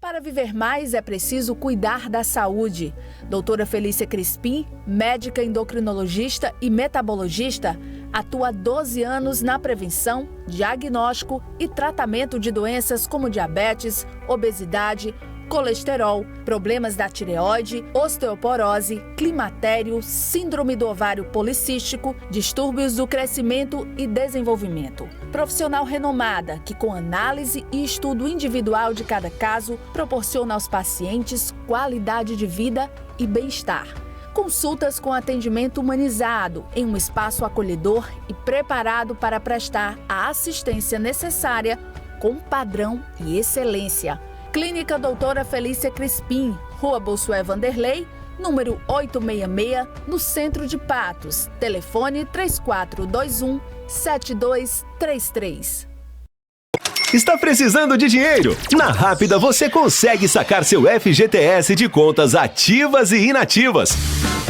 Para viver mais é preciso cuidar da saúde. Doutora Felícia Crispim, médica endocrinologista e metabologista, atua há 12 anos na prevenção, diagnóstico e tratamento de doenças como diabetes, obesidade, colesterol, problemas da tireoide, osteoporose, climatério, síndrome do ovário policístico, distúrbios do crescimento e desenvolvimento. Profissional renomada que, com análise e estudo individual de cada caso, proporciona aos pacientes qualidade de vida e bem-estar. Consultas com atendimento humanizado em um espaço acolhedor e preparado para prestar a assistência necessária com padrão e excelência. Clínica Doutora Felícia Crispim, Rua Bossuet Vanderlei, número 866, no centro de Patos. Telefone 3421-7233. Está precisando de dinheiro? Na Rápida você consegue sacar seu FGTS de contas ativas e inativas.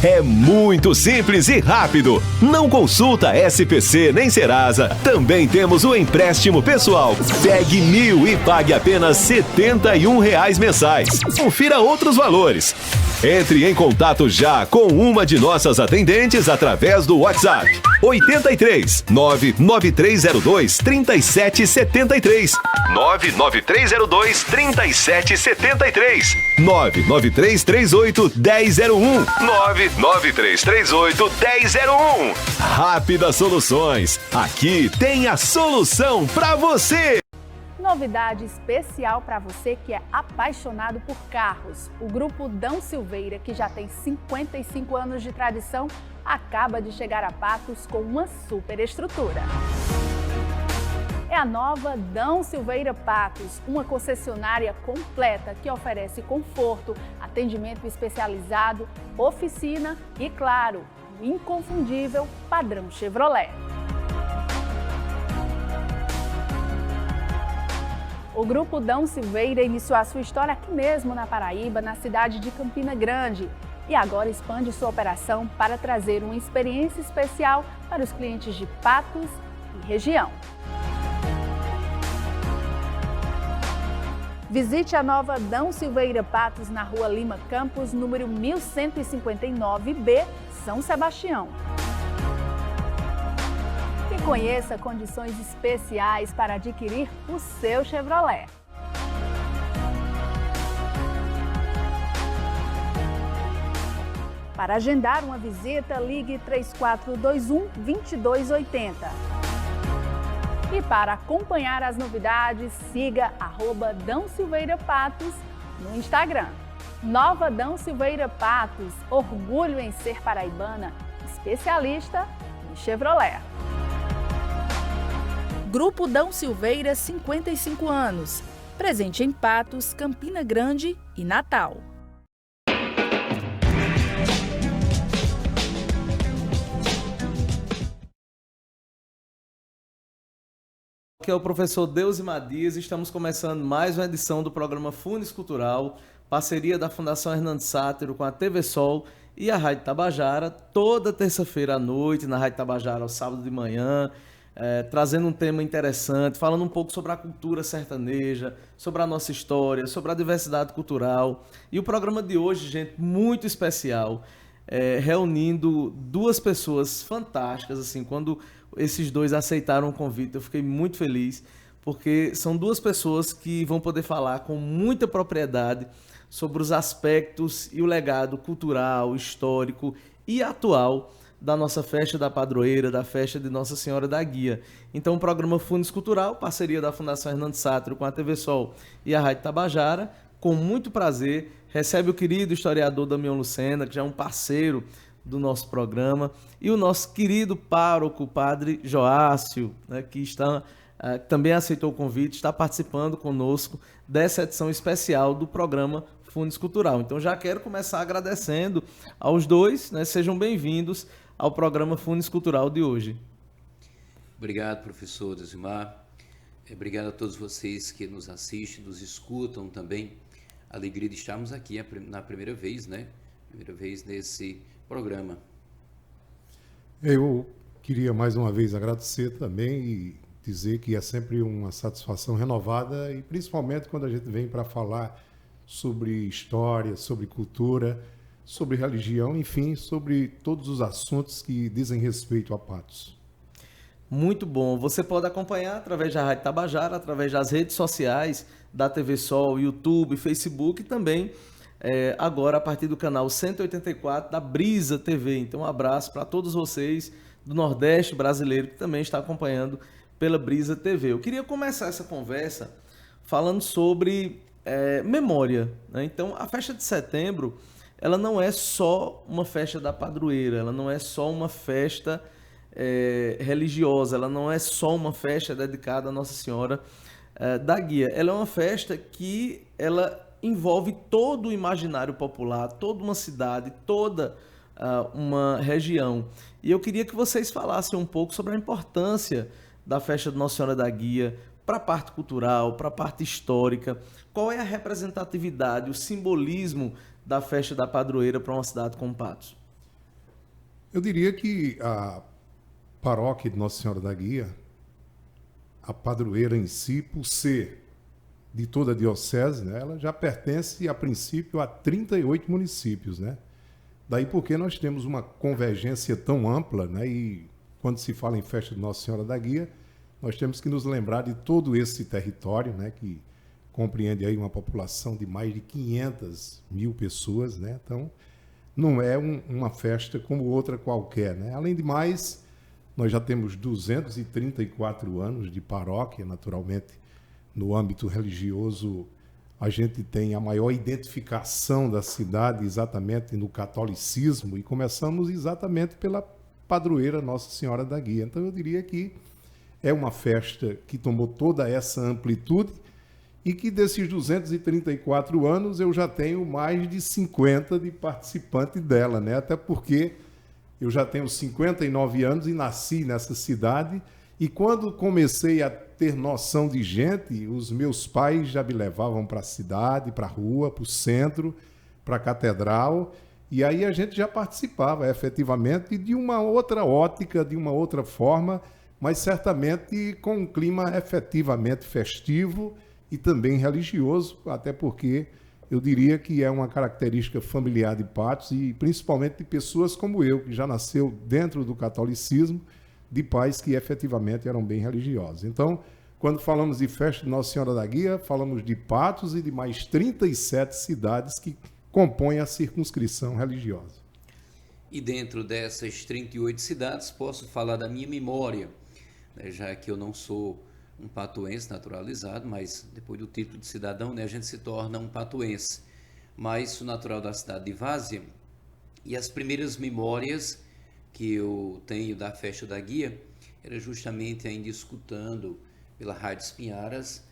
É muito simples e rápido. Não consulta SPC nem Serasa. Também temos o empréstimo pessoal. Pegue 1.000 e pague apenas R$ 71 mensais. Confira outros valores. Entre em contato já com uma de nossas atendentes através do WhatsApp 83 99302 3773 99302 3773 99338 1001 99338 1001. Rápida Soluções. Aqui tem a solução para você. Novidade especial para você que é apaixonado por carros. O Grupo Dão Silveira, que já tem 55 anos de tradição, acaba de chegar a Patos com uma super estrutura. É a nova Dão Silveira Patos, uma concessionária completa que oferece conforto, atendimento especializado, oficina e, claro, o inconfundível padrão Chevrolet. O Grupo Dão Silveira iniciou a sua história aqui mesmo na Paraíba, na cidade de Campina Grande, e agora expande sua operação para trazer uma experiência especial para os clientes de Patos e região. Visite a nova Dão Silveira Patos na Rua Lima Campos, número 1159B, São Sebastião. E conheça condições especiais para adquirir o seu Chevrolet. Para agendar uma visita, ligue 3421-2280. E para acompanhar as novidades, siga @Dão Silveira Patos no Instagram. Nova Dão Silveira Patos, orgulho em ser paraibana, especialista em Chevrolet. Grupo Dão Silveira, 55 anos. Presente em Patos, Campina Grande e Natal. Aqui é o professor Deusimar Dias e estamos começando mais uma edição do programa Funes Cultural, parceria da Fundação Hernando Sátero com a TV Sol e a Rádio Tabajara, toda terça-feira à noite, na Rádio Tabajara, ao sábado de manhã, trazendo um tema interessante, falando um pouco sobre a cultura sertaneja, sobre a nossa história, sobre a diversidade cultural. E o programa de hoje, gente, muito especial, reunindo duas pessoas fantásticas, assim, quando esses dois aceitaram o convite, eu fiquei muito feliz, porque são duas pessoas que vão poder falar com muita propriedade sobre os aspectos e o legado cultural, histórico e atual da nossa festa da padroeira, da festa de Nossa Senhora da Guia. Então o programa Funes Cultural, parceria da Fundação Hernando Sátero com a TV Sol e a Rádio Tabajara, com muito prazer, recebe o querido historiador Damião Lucena, que já é um parceiro do nosso programa, e o nosso querido pároco, padre Joácio, né, que também aceitou o convite, está participando conosco dessa edição especial do programa Funes Cultural. Então já quero começar agradecendo aos dois, né, sejam bem-vindos ao programa Funes Cultural de hoje. Obrigado, professor Deusimar. Obrigado a todos vocês que nos assistem, nos escutam também. Alegria de estarmos aqui na primeira vez, né? Primeira vez nesse programa. Eu queria mais uma vez agradecer também e dizer que é sempre uma satisfação renovada, e principalmente quando a gente vem para falar sobre história, sobre cultura, sobre religião, enfim, sobre todos os assuntos que dizem respeito a Patos. Muito bom. Você pode acompanhar através da Rádio Tabajara, através das redes sociais da TV Sol, YouTube, Facebook e também agora a partir do canal 184 da Brisa TV. Então um abraço para todos vocês do Nordeste brasileiro que também está acompanhando pela Brisa TV. Eu queria começar essa conversa falando sobre memória, né? Então a festa de setembro, ela não é só uma festa da padroeira, ela não é só uma festa religiosa, ela não é só uma festa dedicada a Nossa Senhora da Guia. Ela é uma festa que ela envolve todo o imaginário popular, toda uma cidade, toda uma região. E eu queria que vocês falassem um pouco sobre a importância da festa de Nossa Senhora da Guia para a parte cultural, para a parte histórica. Qual é a representatividade, o simbolismo da festa da padroeira para uma cidade como Patos? Eu diria que a paróquia de Nossa Senhora da Guia, a padroeira em si, por ser de toda a diocese, né, ela já pertence, a princípio, a 38 municípios, né? Daí porque nós temos uma convergência tão ampla, né? E quando se fala em festa de Nossa Senhora da Guia, nós temos que nos lembrar de todo esse território, né? Que compreende aí uma população de mais de 500 mil pessoas, né? Então, não é uma festa como outra qualquer, né? Além de mais, nós já temos 234 anos de paróquia, naturalmente, no âmbito religioso, a gente tem a maior identificação da cidade exatamente no catolicismo e começamos exatamente pela padroeira Nossa Senhora da Guia. Então eu diria que é uma festa que tomou toda essa amplitude e que desses 234 anos eu já tenho mais de 50 de participante dela, né? Até porque eu já tenho 59 anos e nasci nessa cidade. E quando comecei a ter noção de gente, os meus pais já me levavam para a cidade, para a rua, para o centro, para a catedral. E aí a gente já participava efetivamente de uma outra ótica, de uma outra forma, mas certamente com um clima efetivamente festivo e também religioso, até porque eu diria que é uma característica familiar de Patos e principalmente de pessoas como eu, que já nasceu dentro do catolicismo, de pais que efetivamente eram bem religiosos. Então, quando falamos de festa de Nossa Senhora da Guia, falamos de Patos e de mais 37 cidades que compõem a circunscrição religiosa. E dentro dessas 38 cidades, posso falar da minha memória, né, já que eu não sou um patuense naturalizado, mas depois do título de cidadão, né, a gente se torna um patuense. Mas sou natural da cidade de Várzea, e as primeiras memórias que eu tenho da festa da Guia era justamente ainda escutando pela Rádio Espinharas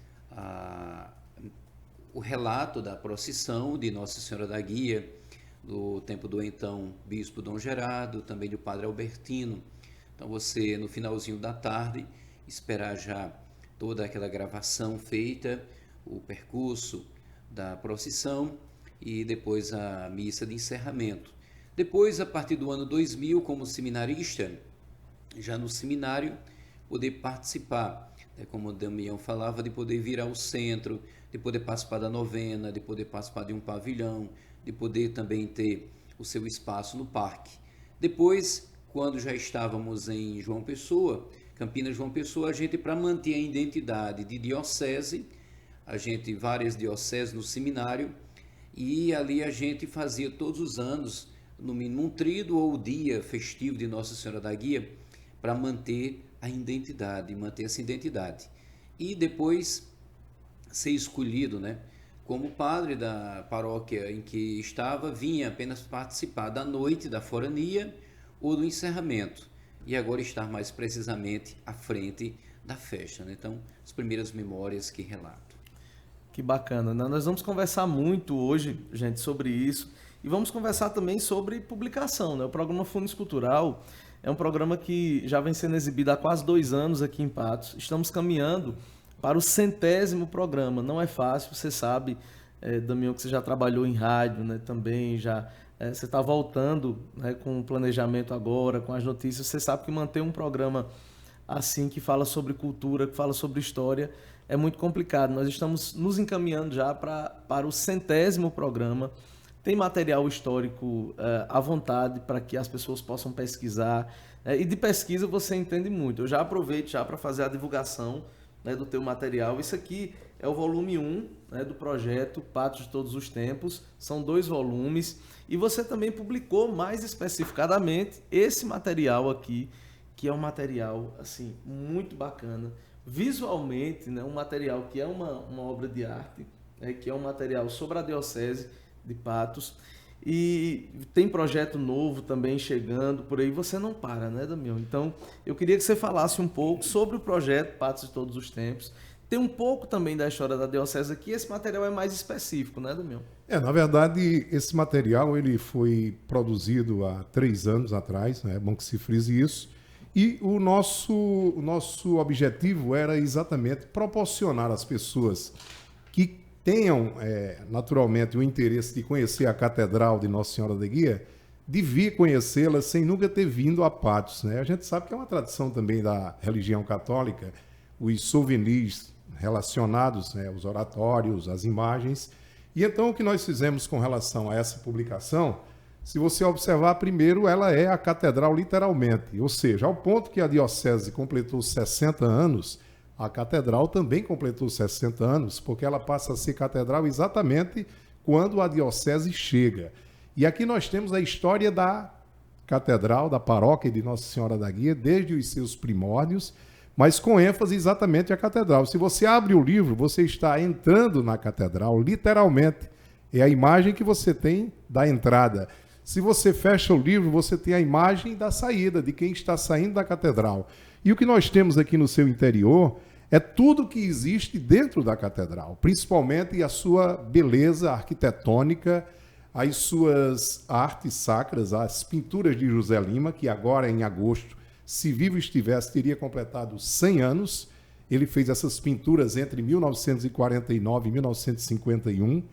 o relato da procissão de Nossa Senhora da Guia, do tempo do então bispo Dom Gerardo, também do padre Albertino. Então você, no finalzinho da tarde, esperar já toda aquela gravação feita, o percurso da procissão e depois a missa de encerramento. Depois, a partir do ano 2000, como seminarista, já no seminário, poder participar, né, como o Damião falava, de poder vir ao centro, de poder participar da novena, de poder participar de um pavilhão, de poder também ter o seu espaço no parque. Depois, quando já estávamos em João Pessoa, Campinas, João Pessoa, a gente, para manter a identidade de diocese, a gente, várias dioceses no seminário, e ali a gente fazia todos os anos, no mínimo um tríduo ou o dia festivo de Nossa Senhora da Guia, para manter a identidade, manter essa identidade. E depois ser escolhido, né, como padre da paróquia em que estava, vinha apenas participar da noite da forania ou do encerramento, e agora estar mais precisamente à frente da festa, né? Então, as primeiras memórias que relato. Que bacana, né? Nós vamos conversar muito hoje, gente, sobre isso. E vamos conversar também sobre publicação, né? O programa Funis Cultural é um programa que já vem sendo exibido há quase 2 anos aqui em Patos. Estamos caminhando para o 100º programa. Não é fácil, você sabe, Damião, que você já trabalhou em rádio, né? Também já você está voltando, né, com o planejamento agora, com as notícias. Você sabe que manter um programa assim, que fala sobre cultura, que fala sobre história, é muito complicado. Nós estamos nos encaminhando já para o 100º programa. Tem material histórico à vontade para que as pessoas possam pesquisar. E de pesquisa você entende muito. Eu já aproveito já para fazer a divulgação, né, do teu material. Isso aqui é o volume 1, né, do projeto Patos de Todos os Tempos. São 2 volumes. E você também publicou mais especificadamente esse material aqui, que é um material assim, muito bacana. Visualmente, né, um material que é uma obra de arte, né, que é um material sobre a Diocese de Patos. E tem projeto novo também chegando, por aí você não para, né, Damião? Então, eu queria que você falasse um pouco sobre o projeto Patos de Todos os Tempos. Tem um pouco também da história da Diocese aqui, esse material é mais específico, né, Damião? Na verdade, esse material ele foi produzido há 3 anos atrás, né? É bom que se frise isso. E o nosso objetivo era exatamente proporcionar às pessoas que tenham, naturalmente, o interesse de conhecer a Catedral de Nossa Senhora da Guia, de vir conhecê-la sem nunca ter vindo a Patos, né? A gente sabe que é uma tradição também da religião católica, os souvenirs relacionados, né, aos oratórios, às imagens. E então o que nós fizemos com relação a essa publicação, se você observar primeiro, ela é a catedral literalmente, ou seja, ao ponto que a Diocese completou 60 anos, a catedral também completou 60 anos, porque ela passa a ser catedral exatamente quando a Diocese chega. E aqui nós temos a história da catedral, da paróquia de Nossa Senhora da Guia, desde os seus primórdios, mas com ênfase exatamente à catedral. Se você abre o livro, você está entrando na catedral, literalmente. É a imagem que você tem da entrada. Se você fecha o livro, você tem a imagem da saída, de quem está saindo da catedral. E o que nós temos aqui no seu interior é tudo que existe dentro da catedral, principalmente a sua beleza arquitetônica, as suas artes sacras, as pinturas de José Lima, que agora em agosto, se vivo estivesse, teria completado 100 anos. Ele fez essas pinturas entre 1949 e 1951.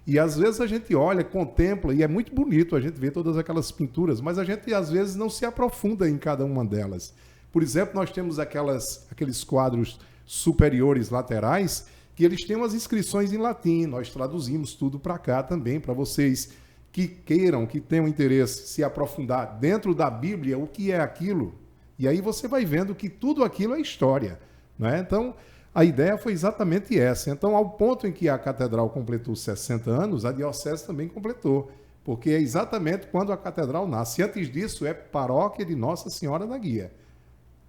E às vezes a gente olha, contempla, e é muito bonito a gente ver todas aquelas pinturas, mas a gente às vezes não se aprofunda em cada uma delas. Por exemplo, nós temos aqueles quadros superiores laterais que eles têm umas inscrições em latim. Nós traduzimos tudo para cá também, para vocês que queiram, que tenham interesse, se aprofundar dentro da Bíblia, o que é aquilo. E aí você vai vendo que tudo aquilo é história, né? Então, a ideia foi exatamente essa. Então, ao ponto em que a catedral completou 60 anos, a Diocese também completou, porque é exatamente quando a catedral nasce. Antes disso, é paróquia de Nossa Senhora da Guia.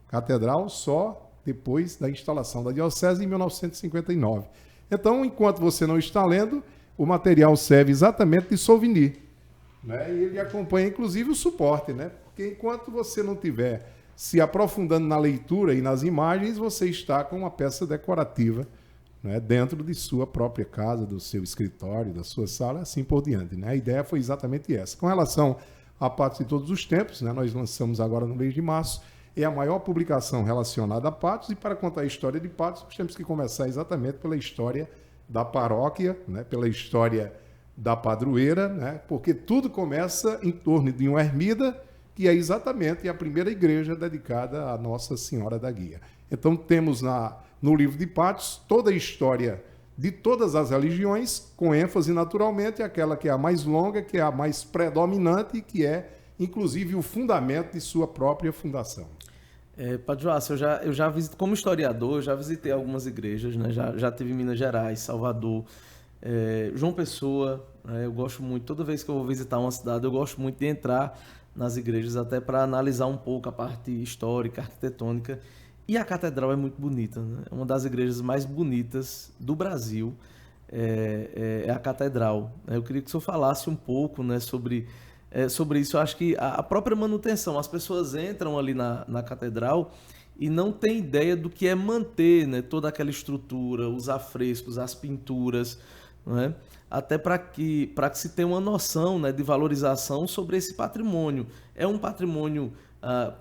Catedral só depois da instalação da Diocese em 1959. Então, enquanto você não está lendo, o material serve exatamente de souvenir, né? E ele acompanha, inclusive, o suporte, né? Porque enquanto você não tiver se aprofundando na leitura e nas imagens, você está com uma peça decorativa, né, dentro de sua própria casa, do seu escritório, da sua sala, assim por diante, né? A ideia foi exatamente essa. Com relação a Patos de Todos os Tempos, né, nós lançamos agora no mês de março, é a maior publicação relacionada a Patos, e para contar a história de Patos, nós temos que começar exatamente pela história da paróquia, né, pela história da padroeira, né, porque tudo começa em torno de uma ermida, que é exatamente a primeira igreja dedicada a Nossa Senhora da Guia. Então temos no livro de Patos toda a história de todas as religiões, com ênfase naturalmente aquela que é a mais longa, que é a mais predominante e que é, inclusive, o fundamento de sua própria fundação. Padre Joácio, eu já visito, como historiador, eu já visitei algumas igrejas, né? Já tive em Minas Gerais, Salvador, João Pessoa, né? Eu gosto muito, toda vez que eu vou visitar uma cidade, eu gosto muito de entrar nas igrejas, até para analisar um pouco a parte histórica, arquitetônica. E a catedral é muito bonita, né? É uma das igrejas mais bonitas do Brasil, é a catedral. Eu queria que o senhor falasse um pouco, né, sobre isso. Eu acho que a própria manutenção, as pessoas entram ali na catedral e não têm ideia do que é manter, né, toda aquela estrutura, os afrescos, as pinturas, não é? Até para que se tenha uma noção, né, de valorização sobre esse patrimônio. É um patrimônio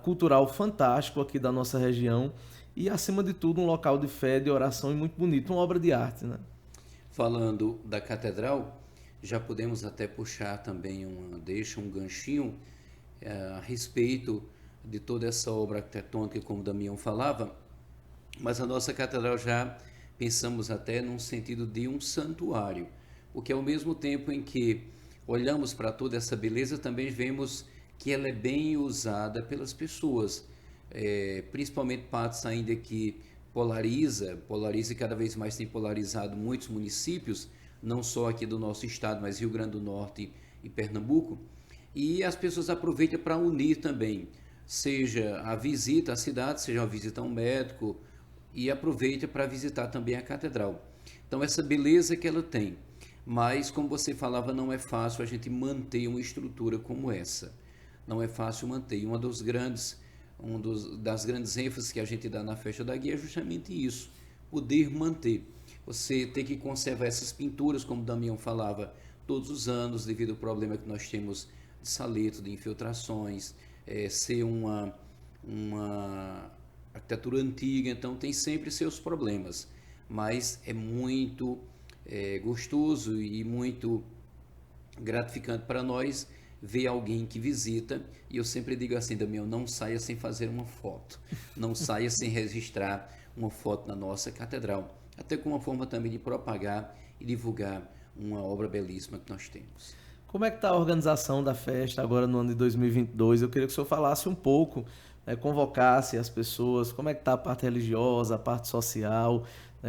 cultural fantástico aqui da nossa região e, acima de tudo, um local de fé, de oração e muito bonito, uma obra de arte, né? Falando da catedral, já podemos até puxar também um ganchinho a respeito de toda essa obra arquitetônica, como o Damião falava, mas a nossa catedral já pensamos até num sentido de um santuário, porque ao mesmo tempo em que olhamos para toda essa beleza, também vemos que ela é bem usada pelas pessoas, principalmente Patos ainda que polariza e cada vez mais tem polarizado muitos municípios, não só aqui do nosso estado, mas Rio Grande do Norte e Pernambuco, e as pessoas aproveitam para unir também, seja a visita à cidade, seja a visita a um médico, e aproveita para visitar também a catedral. Então essa beleza que ela tem, mas como você falava, não é fácil a gente manter uma estrutura como essa, não é fácil manter. E das grandes ênfases que a gente dá na Festa da Guia é justamente isso, poder manter. Você tem que conservar essas pinturas, como o Damião falava, todos os anos, devido ao problema que nós temos de saleto, de infiltrações, ser uma arquitetura antiga, então tem sempre seus problemas, mas é muito gostoso e muito gratificante para nós ver alguém que visita, e eu sempre digo assim, Damião, não saia sem fazer uma foto, não saia sem registrar uma foto na nossa catedral, até como uma forma também de propagar e divulgar uma obra belíssima que nós temos. Como é que está a organização da festa agora no ano de 2022? Eu queria que o senhor falasse um pouco, convocasse as pessoas, como é que está a parte religiosa, a parte social,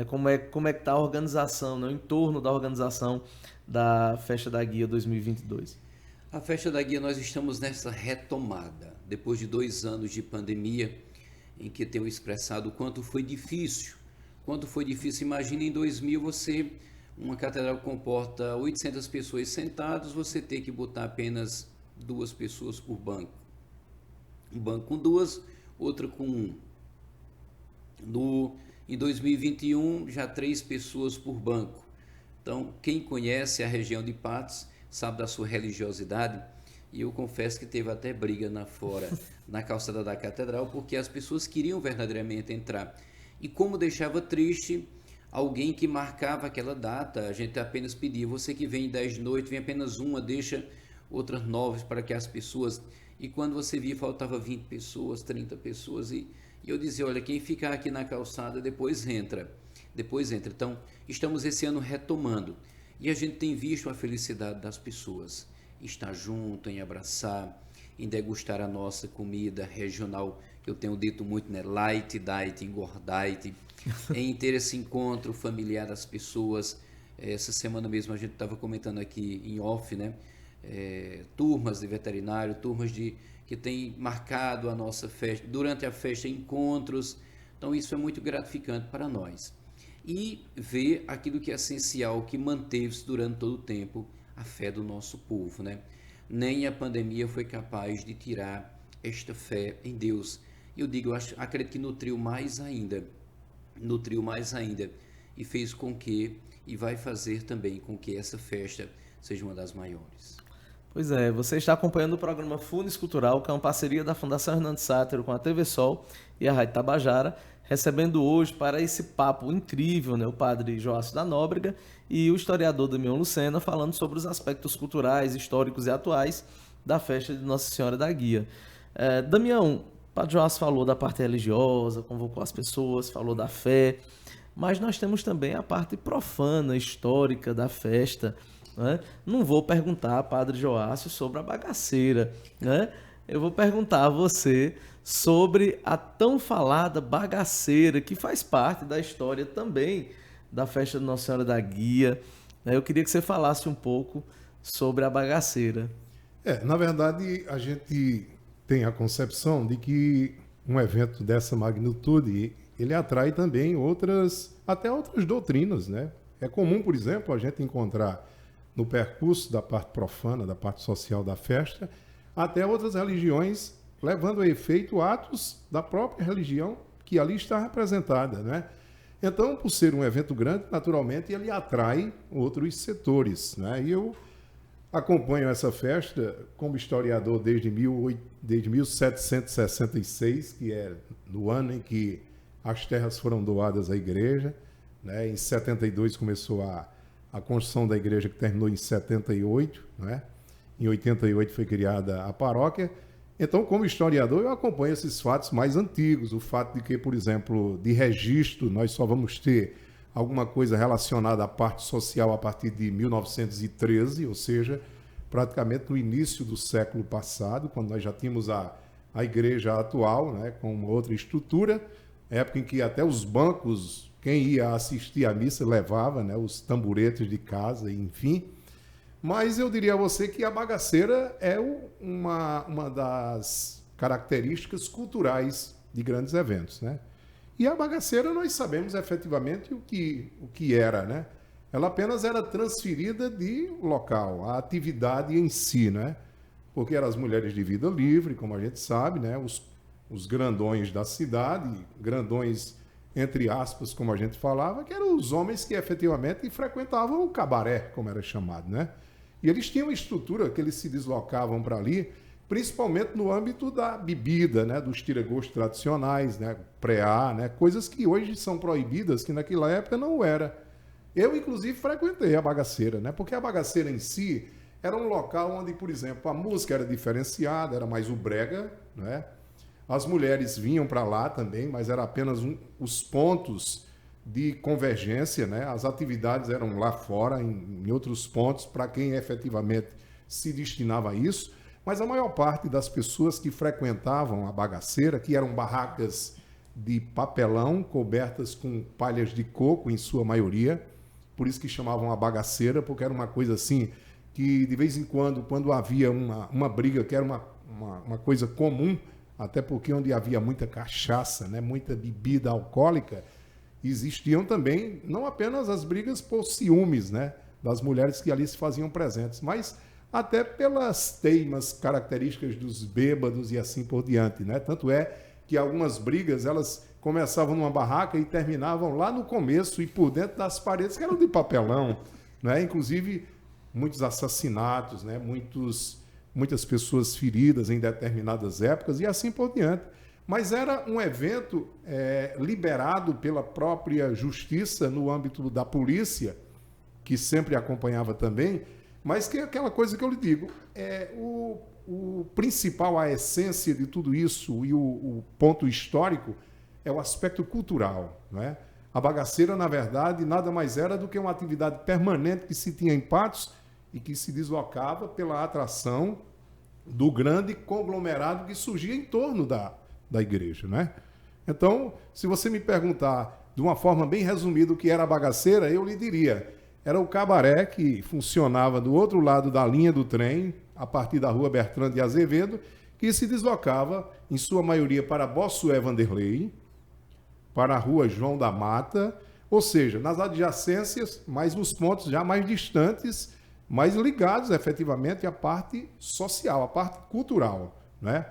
como é que está a organização, o entorno da organização da Festa da Guia 2022. A Festa da Guia, nós estamos nessa retomada, depois de 2 anos de pandemia, em que tenho expressado o quanto foi difícil. Imagina em 2000 uma catedral que comporta 800 pessoas sentadas, você ter que botar apenas 2 pessoas por banco. Um banco com 2, outra com 1. Em 2021, já 3 pessoas por banco. Então, quem conhece a região de Patos sabe da sua religiosidade, e eu confesso que teve até briga na calçada da catedral, porque as pessoas queriam verdadeiramente entrar. E como deixava triste alguém que marcava aquela data, a gente apenas pedia, você que vem 10 de noite, vem apenas uma, deixa outras 9 para que as pessoas... E quando você via, faltava 20 pessoas, 30 pessoas, e eu dizia, olha, quem ficar aqui na calçada depois entra. Então, estamos esse ano retomando, e a gente tem visto a felicidade das pessoas, estar junto, em abraçar, em degustar a nossa comida regional, que eu tenho dito muito, né? Light, diet, engordite, em ter esse encontro familiar das pessoas. Essa semana mesmo a gente estava comentando aqui em off, né? Turmas de veterinário, turmas que tem marcado a nossa festa, durante a festa, encontros. Então isso é muito gratificante para nós. E ver aquilo que é essencial, que manteve-se durante todo o tempo, a fé do nosso povo, né? Nem a pandemia foi capaz de tirar esta fé em Deus. Eu acredito que nutriu mais ainda, e fez com que, e vai fazer também com que essa festa seja uma das maiores. Pois é, você está acompanhando o programa Funes Cultural, que é uma parceria da Fundação Hernando Sátero com a TV Sol e a Rádio Tabajara, recebendo hoje para esse papo incrível, o padre Joácio da Nóbrega e o historiador Damião Lucena, falando sobre os aspectos culturais, históricos e atuais da festa de Nossa Senhora da Guia. Damião, o padre Joácio falou da parte religiosa, convocou as pessoas, falou da fé, mas nós temos também a parte profana, histórica da festa. Não vou perguntar, padre Joácio, sobre a bagaceira, eu vou perguntar a você sobre a tão falada bagaceira, que faz parte da história também da festa de Nossa Senhora da Guia. Eu queria que você falasse um pouco sobre a bagaceira. Na verdade, a gente tem a concepção de que um evento dessa magnitude, ele atrai também até outras doutrinas, né? É comum, por exemplo, a gente encontrar no percurso da parte profana, da parte social da festa, até outras religiões levando a efeito atos da própria religião que ali está representada, né? Então, por ser um evento grande, naturalmente, ele atrai outros setores, né? E eu acompanho essa festa como historiador desde 1766, que é no ano em que as terras foram doadas à igreja, né? Em 72 começou a construção da igreja, que terminou em 78, né? Em 88 foi criada a paróquia. Então, como historiador, eu acompanho esses fatos mais antigos. O fato de que, por exemplo, de registro, nós só vamos ter alguma coisa relacionada à parte social a partir de 1913, ou seja, praticamente no início do século passado, quando nós já tínhamos a igreja atual, né, com uma outra estrutura, época em que até os bancos, quem ia assistir à missa levava, né, os tamboretes de casa, enfim. Mas eu diria a você que a bagaceira é uma das características culturais de grandes eventos, né? E a bagaceira nós sabemos efetivamente o que era, né? Ela apenas era transferida de local, a atividade em si, né? Porque eram as mulheres de vida livre, como a gente sabe, né? Os grandões da cidade, grandões entre aspas, como a gente falava, que eram os homens que efetivamente frequentavam o cabaré, como era chamado, né? E eles tinham uma estrutura que eles se deslocavam para ali, principalmente no âmbito da bebida, né? Dos tira-gosto tradicionais, né? Preá, né? Coisas que hoje são proibidas, que naquela época não era. Eu, inclusive, frequentei a bagaceira, né? Porque a bagaceira em si era um local onde, por exemplo, a música era diferenciada, era mais o brega, né? As mulheres vinham para lá também, mas era apenas os pontos de convergência, né? As atividades eram lá fora, em outros pontos, para quem efetivamente se destinava a isso. Mas a maior parte das pessoas que frequentavam a bagaceira, que eram barracas de papelão, cobertas com palhas de coco, em sua maioria, por isso que chamavam a bagaceira, porque era uma coisa assim, que de vez em quando havia uma briga, que era uma coisa comum, até porque onde havia muita cachaça, né, muita bebida alcoólica, existiam também não apenas as brigas por ciúmes, né, das mulheres que ali se faziam presentes, mas até pelas teimas características dos bêbados e assim por diante, né? Tanto é que algumas brigas, elas começavam numa barraca e terminavam lá no começo e por dentro das paredes, que eram de papelão, né? Inclusive, muitos assassinatos, né? Muitas pessoas feridas em determinadas épocas e assim por diante. Mas era um evento liberado pela própria justiça no âmbito da polícia, que sempre acompanhava também, mas que é aquela coisa que eu lhe digo, o principal, a essência de tudo isso e o ponto histórico é o aspecto cultural, né? A bagaceira, na verdade, nada mais era do que uma atividade permanente que se tinha em Patos e que se deslocava pela atração do grande conglomerado que surgia em torno da igreja, né? Então, se você me perguntar de uma forma bem resumida o que era a bagaceira, eu lhe diria, era o cabaré que funcionava do outro lado da linha do trem, a partir da rua Bertrand de Azevedo, que se deslocava, em sua maioria, para Bossuet Vanderlei, para a rua João da Mata, ou seja, nas adjacências, mas nos pontos já mais distantes, mais ligados efetivamente à parte social, à parte cultural, né?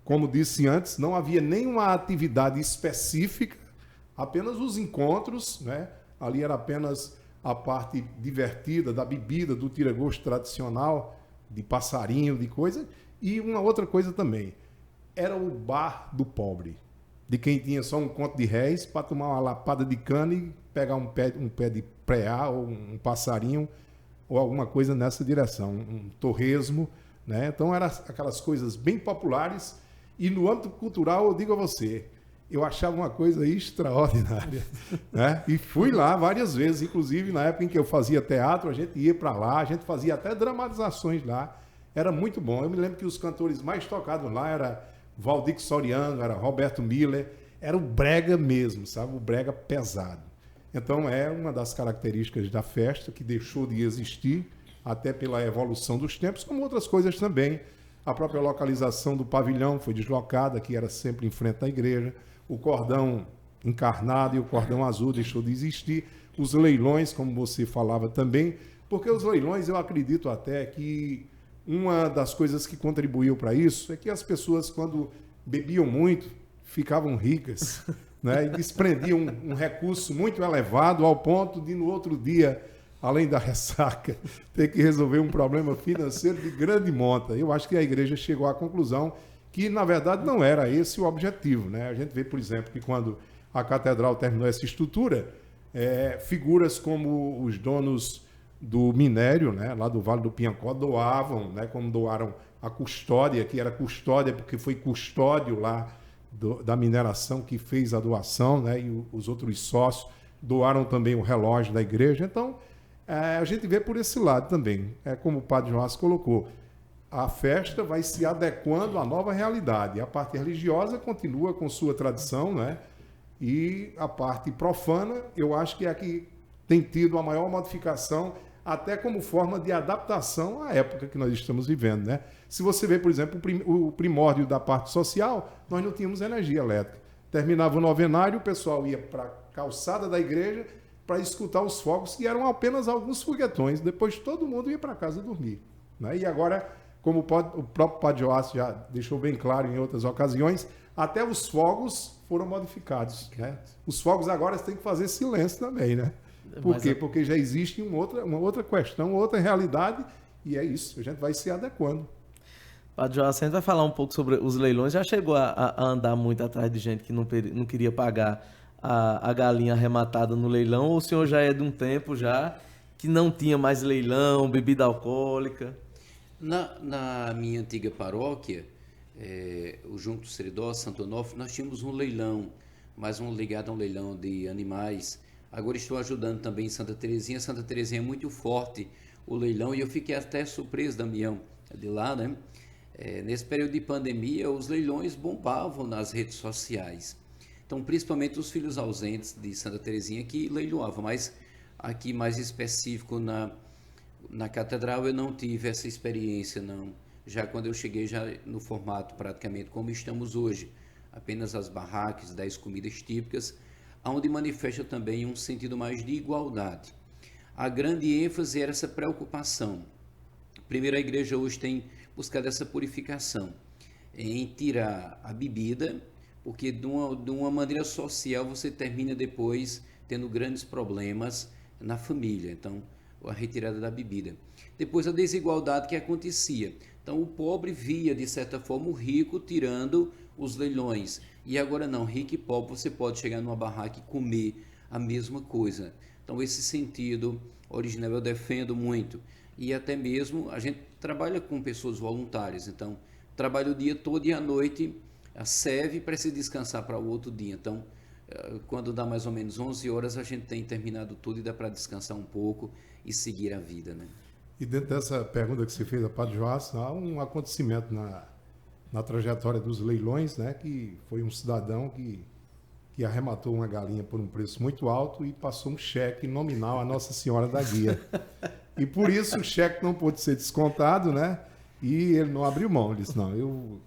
Como disse antes, não havia nenhuma atividade específica, apenas os encontros, né? Ali era apenas a parte divertida da bebida, do tira-gosto tradicional, de passarinho, de coisa, e uma outra coisa também, era o bar do pobre, de quem tinha só um conto de réis para tomar uma lapada de cana e pegar um pé de preá ou um passarinho ou alguma coisa nessa direção, um torresmo, né? Então eram aquelas coisas bem populares e no âmbito cultural, eu digo a você, eu achava uma coisa extraordinária, né? E fui lá várias vezes, inclusive na época em que eu fazia teatro, a gente ia para lá, a gente fazia até dramatizações lá, era muito bom. Eu me lembro que os cantores mais tocados lá era Valdir Soriano, era Roberto Miller, era o brega mesmo, sabe? O brega pesado. Então é uma das características da festa que deixou de existir, até pela evolução dos tempos, como outras coisas também. A própria localização do pavilhão foi deslocada, que era sempre em frente à igreja. O cordão encarnado e o cordão azul deixou de existir. Os leilões, como você falava também, porque os leilões, eu acredito até que uma das coisas que contribuiu para isso é que as pessoas, quando bebiam muito, ficavam ricas, né? E desprendiam um recurso muito elevado ao ponto de, no outro dia, além da ressaca, ter que resolver um problema financeiro de grande monta. Eu acho que a igreja chegou à conclusão que, na verdade, não era esse o objetivo, né? A gente vê, por exemplo, que quando a catedral terminou essa estrutura, figuras como os donos do minério, né, lá do Vale do Piancó, doavam, né, como doaram a custódia, que era custódia porque foi custódio lá da mineração que fez a doação, né, e os outros sócios doaram também o relógio da igreja. Então, a gente vê por esse lado também. É como o padre Joás colocou, a festa vai se adequando à nova realidade. A parte religiosa continua com sua tradição, né? E a parte profana, eu acho que é a que tem tido a maior modificação, até como forma de adaptação à época que nós estamos vivendo, né? Se você vê, por exemplo, o primórdio da parte social, nós não tínhamos energia elétrica. Terminava o novenário, o pessoal ia para a calçada da igreja para escutar os fogos, que eram apenas alguns foguetões. Depois todo mundo ia para casa dormir, né? E agora, como o próprio Padre Joás já deixou bem claro em outras ocasiões, até os fogos foram modificados, né? Os fogos agora têm que fazer silêncio também, né? Por quê? Porque já existe uma outra questão, outra realidade, e é isso, a gente vai se adequando. Padre Joás, a gente vai falar um pouco sobre os leilões. Já chegou a andar muito atrás de gente que não queria pagar a galinha arrematada no leilão, ou o senhor já é de um tempo já que não tinha mais leilão, bebida alcoólica? Na minha antiga paróquia, o Junto Seridó, Santo Onofre, nós tínhamos um leilão, mas um ligado a um leilão de animais. Agora estou ajudando também em Santa Terezinha. Santa Terezinha é muito forte o leilão, e eu fiquei até surpreso, Damião, de lá, né? Nesse período de pandemia, os leilões bombavam nas redes sociais. Então, principalmente os filhos ausentes de Santa Terezinha que leiloavam, mas aqui mais específico na catedral eu não tive essa experiência, não. Já quando eu cheguei já no formato praticamente como estamos hoje, apenas as barracas, 10 comidas típicas, onde manifesta também um sentido mais de igualdade. A grande ênfase era essa preocupação. Primeiro, a igreja hoje tem buscado essa purificação, em tirar a bebida, porque de uma maneira social você termina depois tendo grandes problemas na família. Então, a retirada da bebida. Depois, a desigualdade que acontecia. Então, o pobre via, de certa forma, o rico tirando os leilões. E agora não, rico e pobre, você pode chegar numa barraca e comer a mesma coisa. Então, esse sentido original eu defendo muito. E até mesmo, a gente trabalha com pessoas voluntárias. Então, trabalha o dia todo e à noite, serve e precisa descansar para o outro dia. Então, quando dá mais ou menos 11 horas, a gente tem terminado tudo e dá para descansar um pouco e seguir a vida, né? E dentro dessa pergunta que você fez a Padre Joás, há um acontecimento na trajetória dos leilões, né, que foi um cidadão que arrematou uma galinha por um preço muito alto e passou um cheque nominal à Nossa Senhora da Guia. E por isso o cheque não pôde ser descontado, né? E ele não abriu mão. Ele disse, não,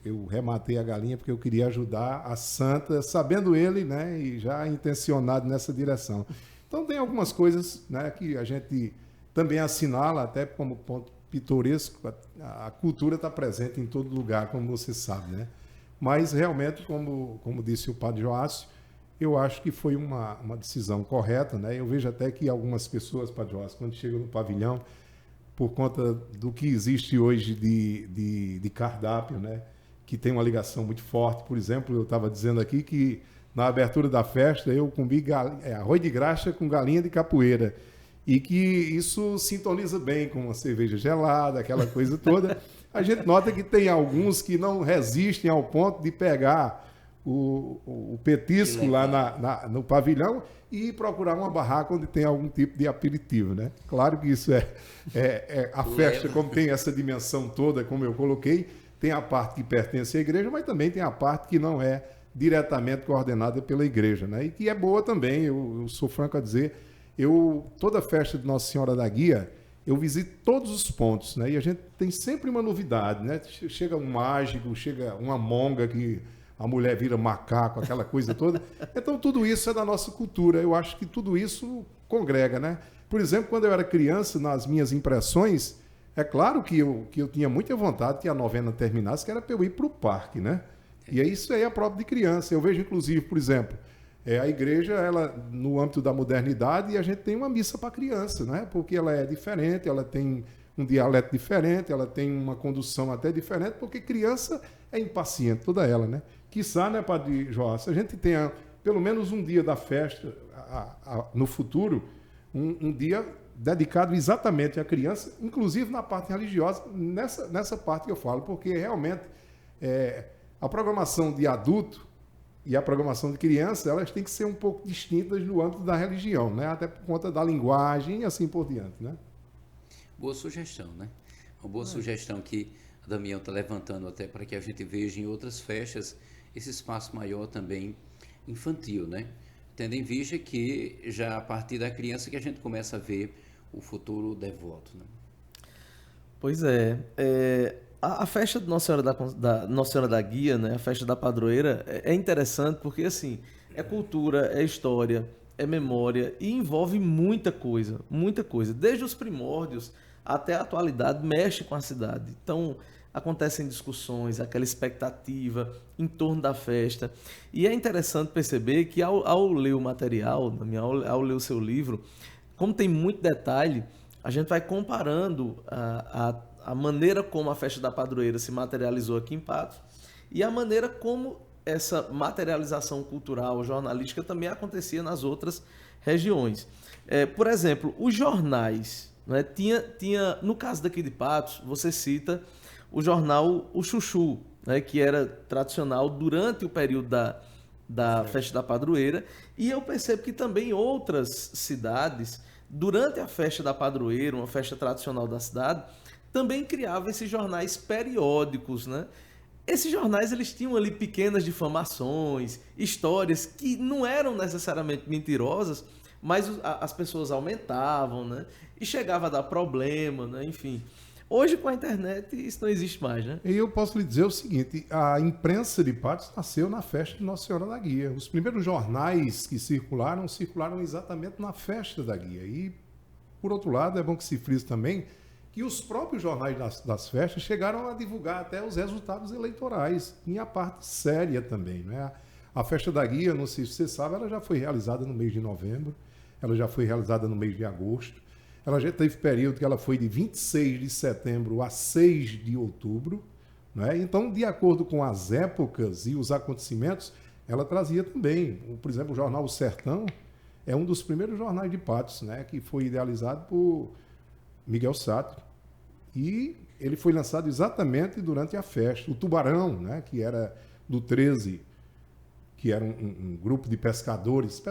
eu rematei a galinha porque eu queria ajudar a santa, sabendo ele, né, e já intencionado nessa direção. Então tem algumas coisas, né, que a gente também assinala, até como ponto pitoresco, a cultura está presente em todo lugar, como você sabe, né? Mas realmente, como disse o Padre Joácio, eu acho que foi uma decisão correta, né? Eu vejo até que algumas pessoas, Padre Joácio, quando chegam no pavilhão, por conta do que existe hoje de cardápio, né, que tem uma ligação muito forte. Por exemplo, eu estava dizendo aqui que na abertura da festa eu comi arroz de graxa com galinha de capoeira, e que isso sintoniza bem com uma cerveja gelada, aquela coisa toda. A gente nota que tem alguns que não resistem ao ponto de pegar o petisco lá no pavilhão e procurar uma barraca onde tem algum tipo de aperitivo, né? Claro que isso é a festa, como tem essa dimensão toda, como eu coloquei, tem a parte que pertence à igreja, mas também tem a parte que não é diretamente coordenada pela igreja, né? E que é boa também, eu sou franco a dizer, toda festa de Nossa Senhora da Guia, eu visito todos os pontos, né? E a gente tem sempre uma novidade, né? Chega um mágico, chega uma monga que a mulher vira macaco, aquela coisa toda. Então, tudo isso é da nossa cultura. Eu acho que tudo isso congrega, né? Por exemplo, quando eu era criança, nas minhas impressões, é claro que eu tinha muita vontade que a novena terminasse, que era para eu ir para o parque, né? E isso aí é próprio de criança. Eu vejo, inclusive, por exemplo, a igreja, ela, no âmbito da modernidade, a gente tem uma missa para criança, né? Porque ela é diferente, ela tem um dialeto diferente, ela tem uma condução até diferente, porque criança é impaciente, toda ela, né? Quiçá, né, Padre Joás, a gente tenha pelo menos um dia da festa no futuro, um dia dedicado exatamente à criança, inclusive na parte religiosa, nessa parte que eu falo, porque realmente a programação de adulto e a programação de criança, elas têm que ser um pouco distintas no âmbito da religião, né? Até por conta da linguagem e assim por diante, né? Boa sugestão, né? Uma boa sugestão que a Damião está levantando até para que a gente veja em outras festas esse espaço maior também infantil, né? Tendo em vista que já a partir da criança que a gente começa a ver o futuro devoto, né? Pois é. A festa de Nossa Senhora Nossa Senhora da Guia, né? A festa da padroeira, é interessante porque, assim, é cultura, é história, é memória e envolve muita coisa, desde os primórdios até a atualidade, mexe com a cidade. Então, acontecem discussões, aquela expectativa em torno da festa. E é interessante perceber que ao ler o material, ao ler o seu livro, como tem muito detalhe, a gente vai comparando a maneira como a festa da padroeira se materializou aqui em Patos e a maneira como essa materialização cultural, jornalística também acontecia nas outras regiões. Por exemplo, os jornais, né? Tinha, no caso daqui de Patos, você cita o jornal O Chuchu, né? Que era tradicional durante o período da festa da padroeira, e eu percebo que também outras cidades, durante a festa da padroeira, uma festa tradicional da cidade, também criavam esses jornais periódicos, né? Esses jornais, eles tinham ali pequenas difamações, histórias que não eram necessariamente mentirosas, mas as pessoas aumentavam, né? E chegava a dar problema, né? Enfim. Hoje, com a internet, isso não existe mais, né? E eu posso lhe dizer o seguinte, a imprensa de Patos nasceu na festa de Nossa Senhora da Guia. Os primeiros jornais que circularam exatamente na festa da Guia. E, por outro lado, é bom que se frise também que os próprios jornais das festas chegaram a divulgar até os resultados eleitorais, em a parte séria também, né? A festa da Guia, não sei se você sabe, ela já foi realizada no mês de novembro, ela já foi realizada no mês de agosto, ela já teve período que ela foi de 26 de setembro a 6 de outubro, né? Então, de acordo com as épocas e os acontecimentos, ela trazia também, por exemplo, o jornal O Sertão é um dos primeiros jornais de Patos, né? Que foi idealizado por Miguel Sátiro, e ele foi lançado exatamente durante a festa. O Tubarão, né, que era do 13, que era um grupo de pescadores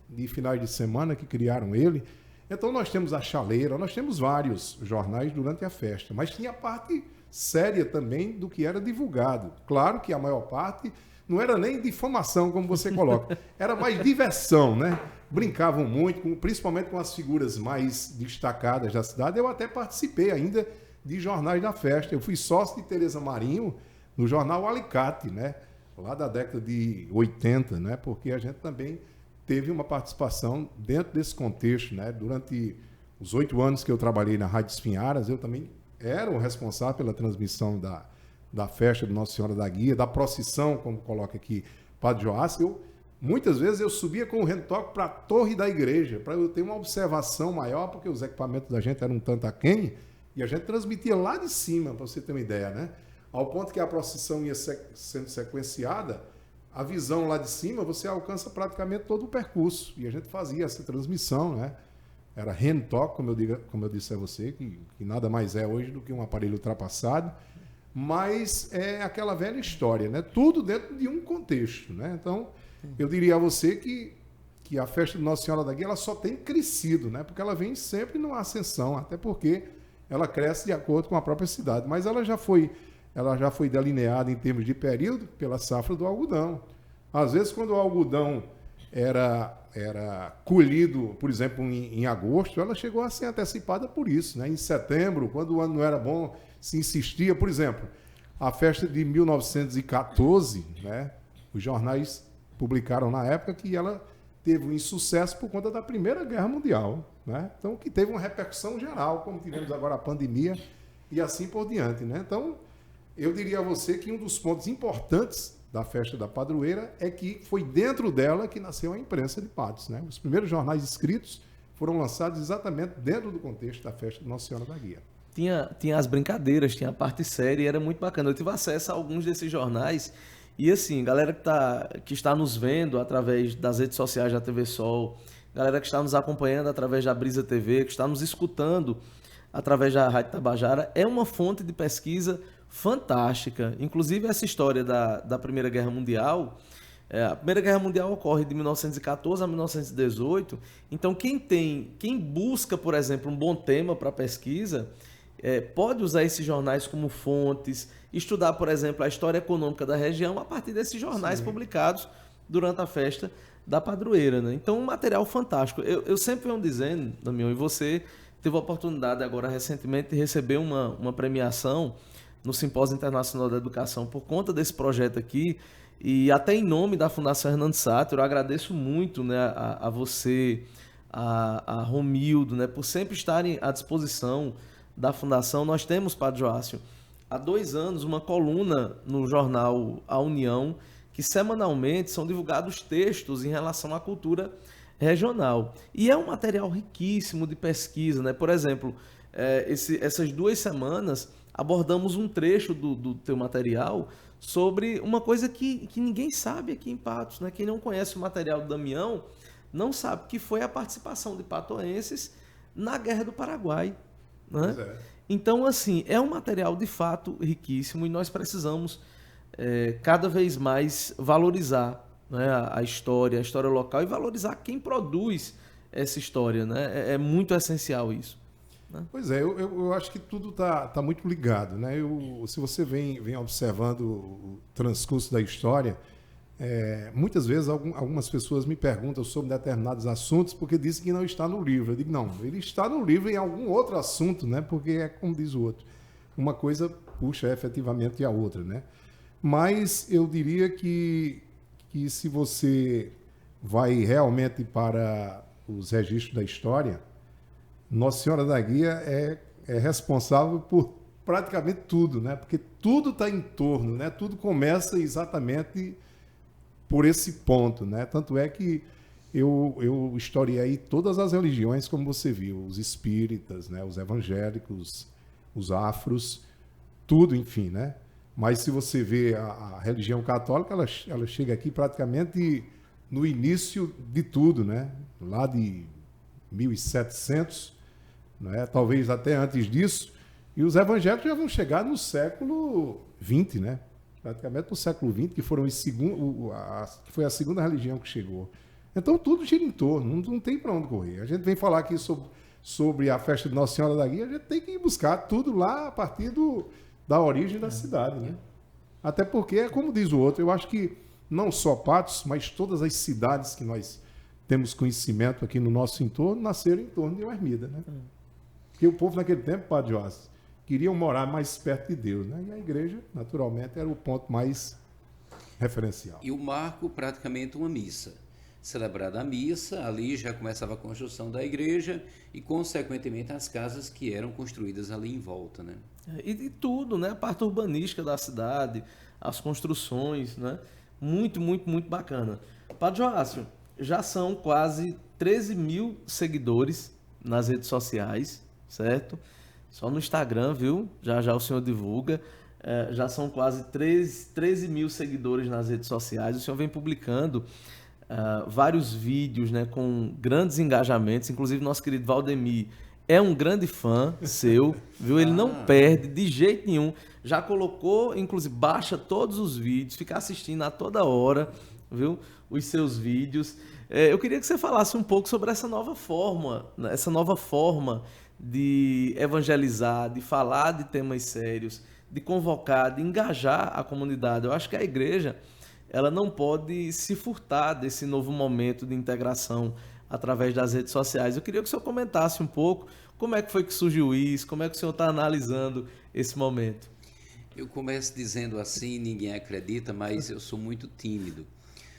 de finais de semana que criaram ele. Então nós temos a Chaleira, nós temos vários jornais durante a festa, mas tinha a parte séria também do que era divulgado. Claro que a maior parte não era nem difamação, como você coloca, era mais diversão, né? Brincavam muito, principalmente com as figuras mais destacadas da cidade. Eu até participei ainda de jornais da festa. Eu fui sócio de Tereza Marinho no jornal Alicate, né? Lá da década de 80, né? Porque a gente também teve uma participação dentro desse contexto, né? Durante os 8 anos que eu trabalhei na Rádio Espinharas, eu também era o responsável pela transmissão da festa de Nossa Senhora da Guia, da procissão, como coloca aqui Padre Joácio. Muitas vezes eu subia com o retoque para a torre da igreja, para eu ter uma observação maior, porque os equipamentos da gente eram um tanto aquém, e a gente transmitia lá de cima, para você ter uma ideia, né? Ao ponto que a procissão ia sendo sequenciada, a visão lá de cima, você alcança praticamente todo o percurso, e a gente fazia essa transmissão, né? Era hand-talk, como eu disse a você, que nada mais é hoje do que um aparelho ultrapassado, mas é aquela velha história, né? Tudo dentro de um contexto, né? Então, eu diria a você que a festa de Nossa Senhora da Guia ela só tem crescido, né? Porque ela vem sempre numa ascensão, até porque ela cresce de acordo com a própria cidade, mas ela já foi delineada em termos de período pela safra do algodão. Às vezes, quando o algodão era colhido, por exemplo, em agosto, ela chegou a ser antecipada por isso, né? Em setembro, quando o ano não era bom, se insistia, por exemplo, a festa de 1914, né? Os jornais publicaram na época que ela teve um insucesso por conta da Primeira Guerra Mundial, né? Então, que teve uma repercussão geral, como tivemos agora a pandemia e assim por diante, né? Então, eu diria a você que um dos pontos importantes da festa da padroeira é que foi dentro dela que nasceu a imprensa de Patos, né? Os primeiros jornais escritos foram lançados exatamente dentro do contexto da festa de Nossa Senhora da Guia. Tinha as brincadeiras, tinha a parte séria, e era muito bacana. Eu tive acesso a alguns desses jornais, e assim, galera que está nos vendo através das redes sociais da TV Sol, galera que está nos acompanhando através da Brisa TV, que está nos escutando através da Rádio Tabajara, é uma fonte de pesquisa fantástica. Inclusive, essa história da Primeira Guerra Mundial A Primeira Guerra Mundial ocorre de 1914 a 1918, então quem busca, por exemplo, um bom tema para pesquisa, pode usar esses jornais como fontes, estudar, por exemplo, a história econômica da região a partir desses jornais publicados durante a festa da padroeira, né? Então, um material fantástico. Eu sempre venho dizendo, Damião, e você teve a oportunidade agora recentemente de receber uma premiação no Simpósio Internacional da Educação por conta desse projeto aqui, e até em nome da Fundação Hernando Sátiro, eu agradeço muito, né, a você, a Romildo, né, por sempre estarem à disposição da Fundação. Nós temos, Padre Joácio, há 2 anos, uma coluna no jornal A União, que semanalmente são divulgados textos em relação à cultura regional. E é um material riquíssimo de pesquisa, né? Por exemplo, essas 2 semanas abordamos um trecho do teu material sobre uma coisa que ninguém sabe aqui em Patos, né? Quem não conhece o material do Damião não sabe que foi a participação de patoenses na Guerra do Paraguai, né? Então, assim, é um material de fato riquíssimo e nós precisamos cada vez mais valorizar, né, a história local e valorizar quem produz essa história, né? É muito essencial isso, né? Pois é, eu acho que tudo tá muito ligado, né? Se você vem observando o transcurso da história, muitas vezes algumas pessoas me perguntam sobre determinados assuntos porque dizem que não está no livro. Eu digo, não, ele está no livro em algum outro assunto, né? Porque é como diz o outro, uma coisa puxa efetivamente a outra, né? Mas eu diria que se você vai realmente para os registros da história, Nossa Senhora da Guia é responsável por praticamente tudo, né? Porque tudo está em torno, né? Tudo começa exatamente por esse ponto, né? Tanto é que eu historiei todas as religiões, como você viu, os espíritas, né? Os evangélicos, os afros, tudo, enfim, né? Mas se você vê a religião católica, ela chega aqui praticamente no início de tudo, né? Lá de 1700, né? Talvez até antes disso. E os evangélicos já vão chegar no século XX, né? Praticamente no século XX, que foi a segunda religião que chegou. Então tudo gira em torno, não tem para onde correr. A gente vem falar aqui sobre a festa de Nossa Senhora da Guia, a gente tem que ir buscar tudo lá a partir da origem da cidade, né? Até porque, como diz o outro, eu acho que não só Patos, mas todas as cidades que nós temos conhecimento aqui no nosso entorno, nasceram em torno de uma ermida, né? Porque o povo naquele tempo, Padre Joás, queriam morar mais perto de Deus, né? E a igreja, naturalmente, era o ponto mais referencial. E o marco, praticamente uma missa. Celebrada a missa, ali já começava a construção da igreja e, consequentemente, as casas que eram construídas ali em volta, né? E de tudo, né? A parte urbanística da cidade, as construções, né? Muito, muito, muito bacana. Padre Joácio, já são quase 13 mil seguidores nas redes sociais, certo? Só no Instagram, viu? Já o senhor divulga. Já são quase 13 mil seguidores nas redes sociais. O senhor vem publicando vários vídeos, né, com grandes engajamentos. Inclusive, nosso querido Valdemir é um grande fã seu, viu? Ele não perde de jeito nenhum. Já colocou, inclusive, baixa todos os vídeos, fica assistindo a toda hora, viu? Os seus vídeos. Eu queria que você falasse um pouco sobre essa nova forma de evangelizar, de falar de temas sérios, de convocar, de engajar a comunidade. Eu acho que a igreja, ela não pode se furtar desse novo momento de integração através das redes sociais. Eu queria que o senhor comentasse um pouco como é que foi que surgiu isso, como é que o senhor está analisando esse momento. Eu começo dizendo assim, ninguém acredita, mas eu sou muito tímido.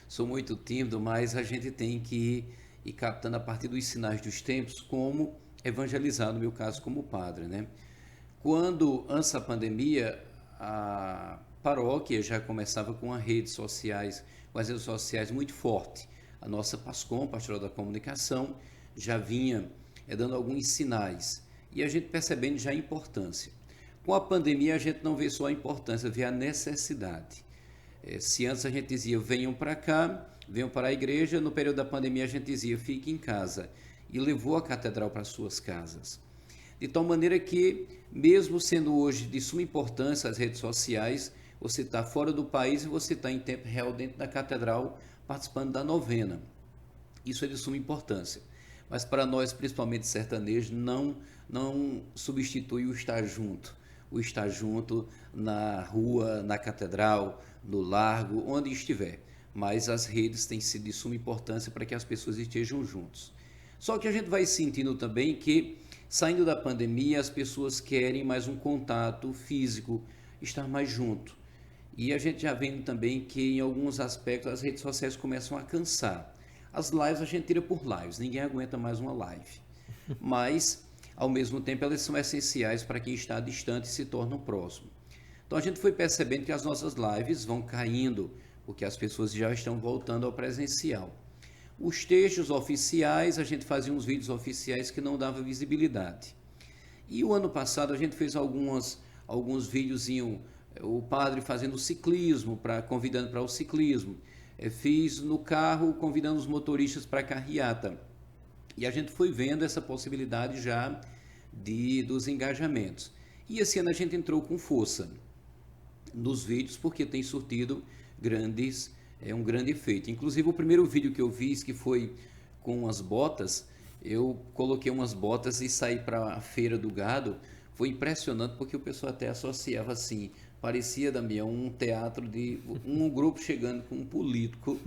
Sou muito tímido, mas a gente tem que ir captando a partir dos sinais dos tempos como evangelizar, no meu caso, como padre, né? Quando, antes da pandemia, a paróquia já começava com as redes sociais muito forte. A nossa PASCOM, Pastoral da Comunicação, já vinha dando alguns sinais. E a gente percebendo já a importância. Com a pandemia, a gente não vê só a importância, vê a necessidade. Se antes a gente dizia, venham para cá, venham para a igreja, no período da pandemia a gente dizia, fique em casa. E levou a catedral para suas casas. De tal maneira que, mesmo sendo hoje de suma importância as redes sociais, você está fora do país e você está em tempo real dentro da catedral participando da novena. Isso é de suma importância. Mas para nós, principalmente sertanejos, não substitui o estar junto. O estar junto na rua, na catedral, no largo, onde estiver. Mas as redes têm sido de suma importância para que as pessoas estejam juntos. Só que a gente vai sentindo também que, saindo da pandemia, as pessoas querem mais um contato físico, estar mais junto. E a gente já vendo também que, em alguns aspectos, as redes sociais começam a cansar. As lives a gente tira por lives, ninguém aguenta mais uma live. Mas, ao mesmo tempo, elas são essenciais para quem está distante e se tornam próximo. Então a gente foi percebendo que as nossas lives vão caindo, porque as pessoas já estão voltando ao presencial. Os textos oficiais, a gente fazia uns vídeos oficiais que não davam visibilidade. E o ano passado a gente fez alguns videozinhos, o padre fazendo ciclismo, convidando para o ciclismo. Fiz no carro, convidando os motoristas para a carreata. E a gente foi vendo essa possibilidade já dos engajamentos. E esse ano a gente entrou com força nos vídeos, porque tem surtido um grande efeito. Inclusive, o primeiro vídeo que eu fiz, que foi com as botas, eu coloquei umas botas e saí para a feira do gado. Foi impressionante, porque o pessoal até associava assim, parecia, Damião, um teatro de um grupo chegando com um político.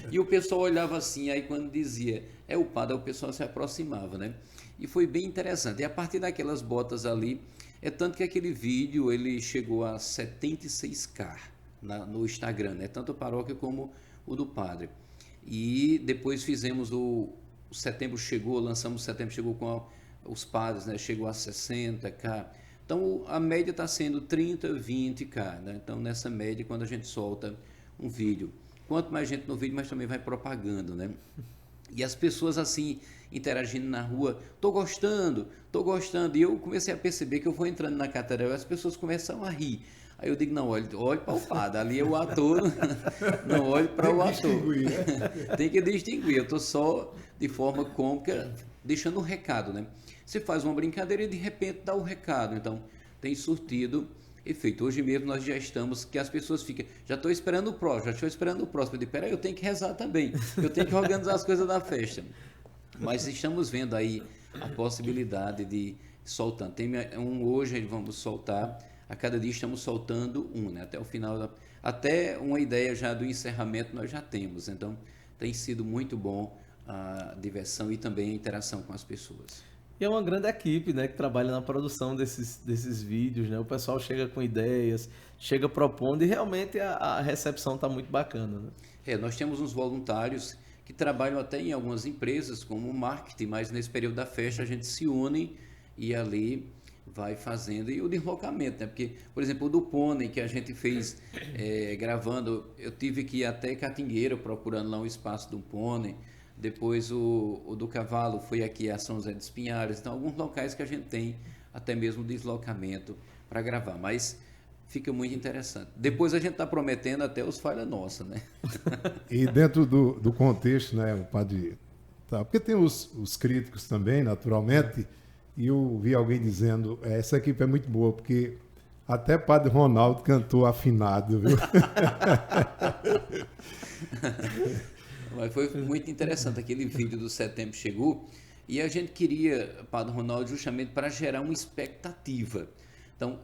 E o pessoal olhava assim, aí quando dizia, é o padre, o pessoal se aproximava, né? E foi bem interessante. E a partir daquelas botas ali, é tanto que aquele vídeo, ele chegou a 76k no Instagram, né? Tanto a paróquia como o do padre. E depois fizemos lançamos setembro, chegou com os padres, né? Chegou a 60k. Então, a média está sendo 30, 20k, né? Então, nessa média, quando a gente solta um vídeo, quanto mais gente no vídeo, mais também vai propagando, né? E as pessoas, assim, interagindo na rua, tô gostando. E eu comecei a perceber que eu vou entrando na catedral e as pessoas começam a rir. Aí eu digo, não, olhe para o padre, ali é o ator, não olhe para o ator. Né? Tem que distinguir, eu estou só de forma cômica, deixando um recado, né? Você faz uma brincadeira e de repente dá o recado, então tem surtido efeito. Hoje mesmo nós já estamos, que as pessoas ficam, já estou esperando o próximo. Eu digo, peraí, eu tenho que rezar também, eu tenho que organizar as coisas da festa. Mas estamos vendo aí a possibilidade de soltando. Hoje vamos soltar, a cada dia estamos soltando né? Até o final, até uma ideia já do encerramento nós já temos. Então tem sido muito bom a diversão e também a interação com as pessoas. E é uma grande equipe, né, que trabalha na produção desses vídeos, né? O pessoal chega com ideias, chega propondo e realmente a recepção está muito bacana, né? Nós temos uns voluntários que trabalham até em algumas empresas como marketing, mas nesse período da festa a gente se une e ali vai fazendo. E o deslocamento, né? Porque, por exemplo, o do pônei que a gente fez gravando, eu tive que ir até Catingueira procurando lá um espaço do pônei. Depois o do cavalo foi aqui a São José dos Pinhais. Então, alguns locais que a gente tem até mesmo deslocamento para gravar. Mas fica muito interessante. Depois a gente está prometendo até os falha nossa, né? E dentro do contexto, né, o padre... Tá, porque tem os críticos também, naturalmente, e eu vi alguém dizendo, essa equipe é muito boa, porque até Padre Ronaldo cantou afinado, viu? Mas foi muito interessante, aquele vídeo do Setembro Chegou, e a gente queria, Padre Ronaldo, justamente para gerar uma expectativa. Então,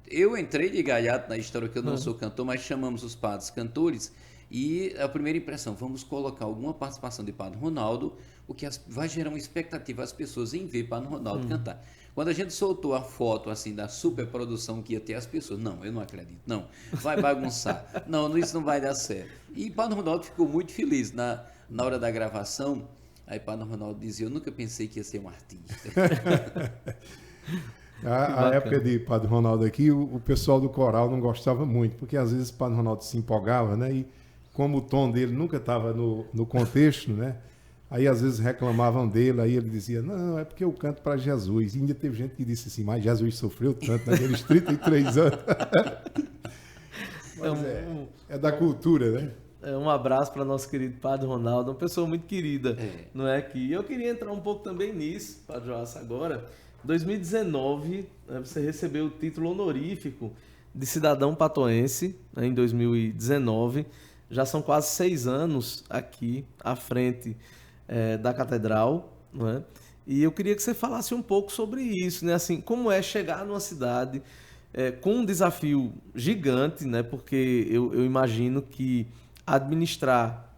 eu entrei de gaiato na história, que eu não sou cantor, mas chamamos os padres cantores, e a primeira impressão, vamos colocar alguma participação de Padre Ronaldo, o que vai gerar uma expectativa às pessoas em ver Padre Ronaldo cantar. Quando a gente soltou a foto assim da superprodução que ia ter, as pessoas, não, eu não acredito, não, vai bagunçar, não, isso não vai dar certo. E Padre Ronaldo ficou muito feliz na hora da gravação. Aí Padre Ronaldo dizia, eu nunca pensei que ia ser um artista. A época de Padre Ronaldo aqui, o pessoal do coral não gostava muito, porque às vezes Padre Ronaldo se empolgava, né? E como o tom dele nunca estava no contexto, né? Aí às vezes reclamavam dele, aí ele dizia, não, é porque eu canto para Jesus. E ainda teve gente que disse assim, mas Jesus sofreu tanto naqueles 33 anos. Mas é da cultura, né? Um abraço para nosso querido Padre Ronaldo, uma pessoa muito querida, não é? E eu queria entrar um pouco também nisso, Padre Joás, agora. Em 2019, você recebeu o título honorífico de cidadão patoense, né, em 2019. Já são quase 6 anos aqui à frente da Catedral, não é? E eu queria que você falasse um pouco sobre isso, né? Assim, como é chegar numa cidade com um desafio gigante, né? Porque eu imagino que administrar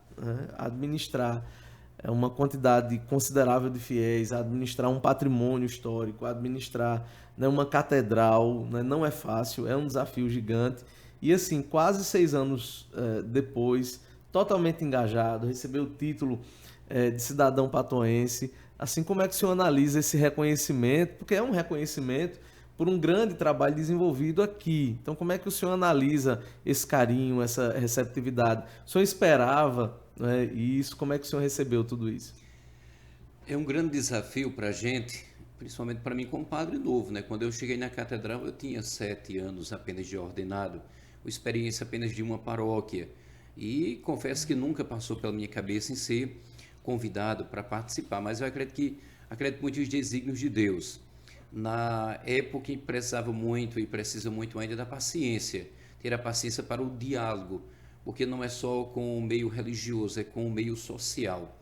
uma quantidade considerável de fiéis, administrar um patrimônio histórico, administrar, né, uma catedral, né, não é fácil, é um desafio gigante. E assim, quase 6 anos depois, totalmente engajado, recebeu o título de cidadão patoense. Assim, como é que o senhor analisa esse reconhecimento? Porque é um reconhecimento por um grande trabalho desenvolvido aqui. Então, como é que o senhor analisa esse carinho, essa receptividade? O senhor esperava, né, isso? Como é que o senhor recebeu tudo isso? É um grande desafio para a gente, principalmente para mim como padre novo, né? Quando eu cheguei na catedral, eu tinha 7 anos apenas de ordenado, experiência apenas de uma paróquia. E confesso que nunca passou pela minha cabeça em ser convidado para participar, mas eu acredito muito nos desígnios de Deus. Na época precisava muito e precisa muito ainda da paciência, ter a paciência para o diálogo, porque não é só com o meio religioso, é com o meio social.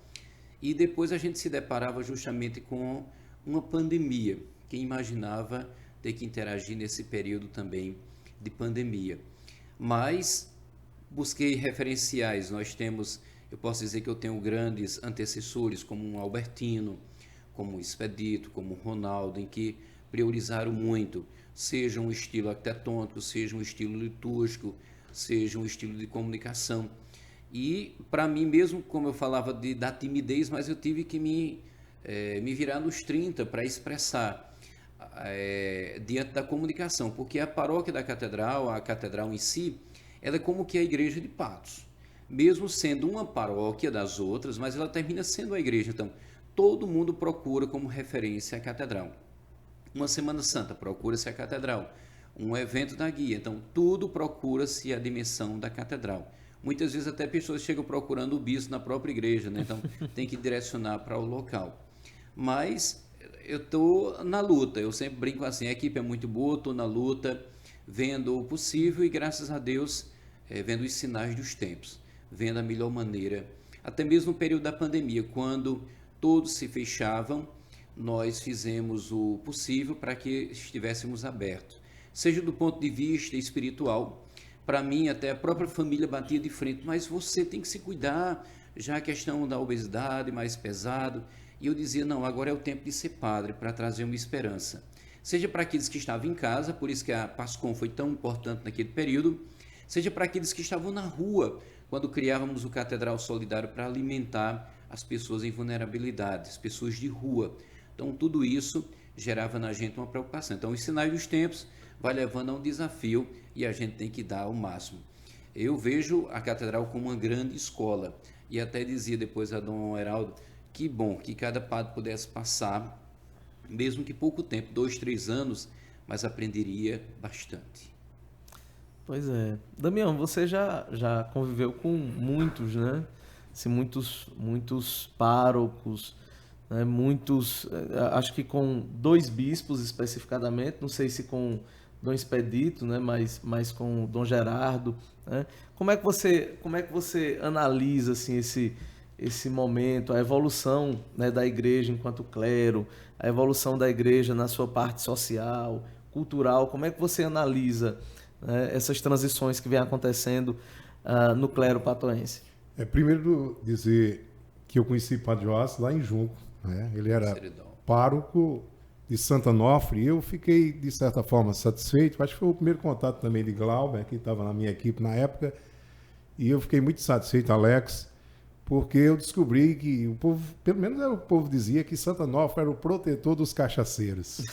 E depois a gente se deparava justamente com uma pandemia. Quem imaginava ter que interagir nesse período também de pandemia? Mas busquei referenciais. Eu posso dizer que eu tenho grandes antecessores, como um Albertino, como o Expedito, como o Ronaldo, em que priorizaram muito, seja um estilo arquitetônico, seja um estilo litúrgico, seja um estilo de comunicação. E, para mim mesmo, como eu falava da timidez, mas eu tive que me virar nos 30 para expressar diante da comunicação, porque a paróquia da catedral, a catedral em si, ela é como que a igreja de Patos. Mesmo sendo uma paróquia das outras, mas ela termina sendo a igreja. Então, todo mundo procura como referência a catedral. Uma Semana Santa, procura-se a catedral. Um evento da guia, então, tudo procura-se a dimensão da catedral. Muitas vezes até pessoas chegam procurando o bispo na própria igreja, né? Então tem que direcionar para o local. Mas eu estou na luta, eu sempre brinco assim, a equipe é muito boa, estou na luta, vendo o possível e graças a Deus, vendo os sinais dos tempos, vendo a melhor maneira. Até mesmo no período da pandemia, quando todos se fechavam, nós fizemos o possível para que estivéssemos abertos. Seja do ponto de vista espiritual, para mim até a própria família batia de frente, mas você tem que se cuidar, já a questão da obesidade mais pesado, e eu dizia, não, agora é o tempo de ser padre, para trazer uma esperança. Seja para aqueles que estavam em casa, por isso que a PASCOM foi tão importante naquele período, seja para aqueles que estavam na rua, quando criávamos o Catedral Solidário para alimentar as pessoas em vulnerabilidade, as pessoas de rua. Então, tudo isso gerava na gente uma preocupação. Então, os sinais dos tempos vai levando a um desafio e a gente tem que dar o máximo. Eu vejo a catedral como uma grande escola e até dizia depois a Dom Heraldo, que bom que cada padre pudesse passar, mesmo que pouco tempo, 2, 3 anos, mas aprenderia bastante. Pois é. Damião, você já conviveu com muitos, né? Assim, muitos párocos, né? Acho que com 2 bispos especificadamente, não sei se com Dom Expedito, né? mas com Dom Gerardo, né? Como é que você analisa assim, esse momento, a evolução, né, da igreja enquanto clero, a evolução da igreja na sua parte social, cultural, como é que você analisa, né, essas transições que vêm acontecendo no clero patoense? Primeiro dizer que eu conheci o Padre Joás lá em Junco, né? Ele era pároco de Santo Onofre e eu fiquei, de certa forma, satisfeito. Acho que foi o primeiro contato também de Glauber, que estava na minha equipe na época, e eu fiquei muito satisfeito, Alex, porque eu descobri que o povo, pelo menos o povo dizia que Santo Onofre era o protetor dos cachaceiros.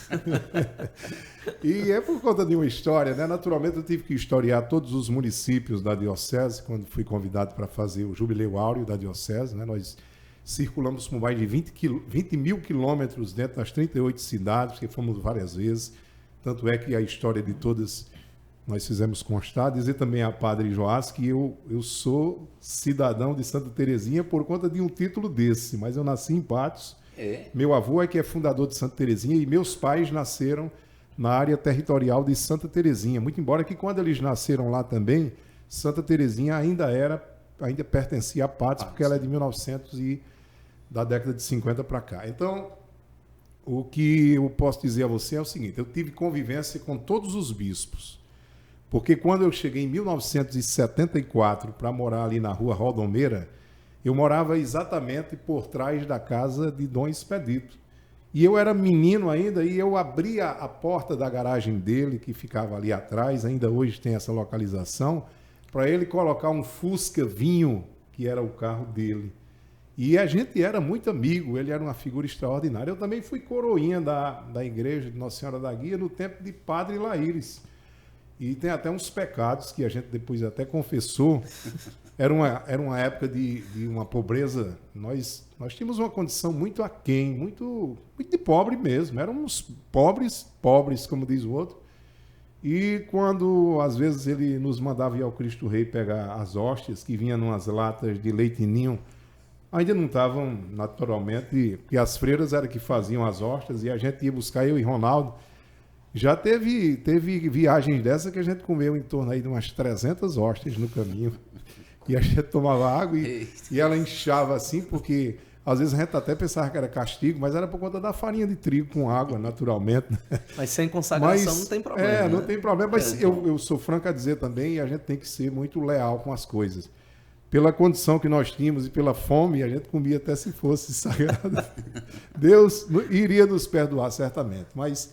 E é por conta de uma história, né? Naturalmente eu tive que historiar todos os municípios da diocese, quando fui convidado para fazer o Jubileu Áureo da diocese, né? Nós circulamos por mais de 20 mil quilômetros dentro das 38 cidades, que fomos várias vezes. Tanto é que a história de todas nós fizemos constar. Dizer também a Padre Joás que eu sou cidadão de Santa Terezinha por conta de um título desse, mas eu nasci em Patos. Meu avô é que é fundador de Santa Terezinha e meus pais nasceram na área territorial de Santa Terezinha. Muito embora que quando eles nasceram lá também, Santa Terezinha ainda pertencia a Patos, porque ela é de 1900 e da década de 50 para cá. Então, o que eu posso dizer a você é o seguinte: eu tive convivência com todos os bispos, porque quando eu cheguei em 1974 para morar ali na rua Rodomeira, eu morava exatamente por trás da casa de Dom Expedito. E eu era menino ainda e eu abria a porta da garagem dele, que ficava ali atrás, ainda hoje tem essa localização, para ele colocar um Fusca Vinho, que era o carro dele. E a gente era muito amigo, ele era uma figura extraordinária. Eu também fui coroinha da igreja de Nossa Senhora da Guia no tempo de Padre Laíris. E tem até uns pecados que a gente depois até confessou. Era uma época de uma pobreza. Nós tínhamos uma condição muito aquém, muito de pobre mesmo. Éramos pobres, como diz o outro. E quando, às vezes, ele nos mandava ir ao Cristo Rei pegar as hóstias, que vinham numas latas de leite ninho, ainda não estavam, naturalmente, porque as freiras eram que faziam as hóstias, e a gente ia buscar, eu e Ronaldo. Já teve viagens dessa que a gente comeu em torno aí de umas 300 hóstias no caminho. E a gente tomava água e ela inchava assim, porque às vezes a gente até pensava que era castigo, mas era por conta da farinha de trigo com água, naturalmente. Mas sem consagração não tem problema. Não tem problema, mas eu sou franco a dizer também, e a gente tem que ser muito leal com as coisas. Pela condição que nós tínhamos e pela fome, a gente comia até se fosse sagrado. Deus iria nos perdoar, certamente. Mas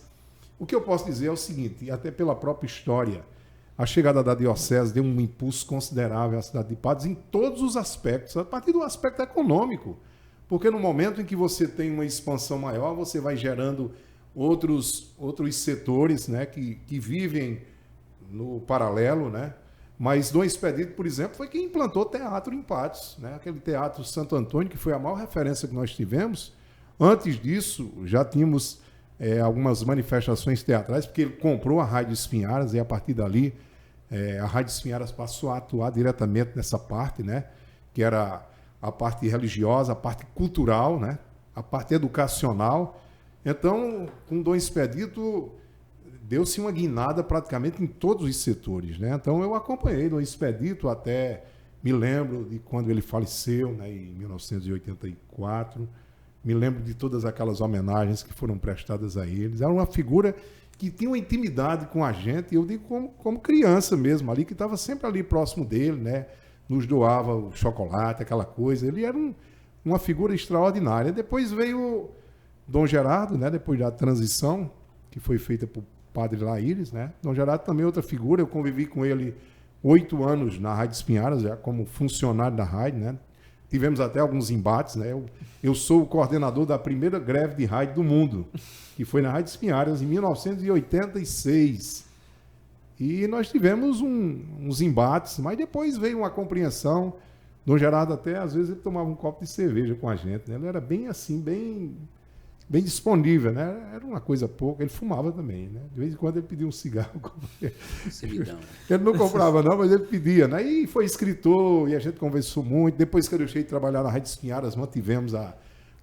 o que eu posso dizer é o seguinte, e até pela própria história, a chegada da diocese deu um impulso considerável à cidade de Patos em todos os aspectos, a partir do aspecto econômico. Porque no momento em que você tem uma expansão maior, você vai gerando outros setores, né, que vivem no paralelo, né? Mas Dom Expedito, por exemplo, foi quem implantou teatro em Patos, né? Aquele Teatro Santo Antônio, que foi a maior referência que nós tivemos. Antes disso, já tínhamos algumas manifestações teatrais, porque ele comprou a Rádio Espinharas e a partir dali a Rádio Espinharas passou a atuar diretamente nessa parte, né? Que era a parte religiosa, a parte cultural, né? A parte educacional. Então, com Dom Expedito, deu-se uma guinada praticamente em todos os setores, né? Então, eu acompanhei Dom Expedito até, me lembro de quando ele faleceu, né, em 1984, me lembro de todas aquelas homenagens que foram prestadas a eles. Era uma figura que tinha uma intimidade com a gente, eu digo como criança mesmo, ali, que estava sempre ali próximo dele, né? Nos doava o chocolate, aquela coisa. Ele era uma figura extraordinária. Depois veio Dom Gerardo, né? Depois da transição, que foi feita por Padre Laíris, né? Dom Gerardo também é outra figura, eu convivi com ele 8 anos na Rádio Espinharas, já como funcionário da rádio, né? Tivemos até alguns embates, né? Eu sou o coordenador da primeira greve de rádio do mundo, que foi na Rádio Espinharas em 1986. E nós tivemos uns embates, mas depois veio uma compreensão. Dom Gerardo até, às vezes, ele tomava um copo de cerveja com a gente, né? Ele era bem assim, bem disponível, né? Era uma coisa pouca. Ele fumava também, né? De vez em quando ele pedia um cigarro. Ele não comprava não, mas ele pedia, né? E foi escritor, e a gente conversou muito. Depois que eu deixei de trabalhar na Rádio Espinharas, mantivemos a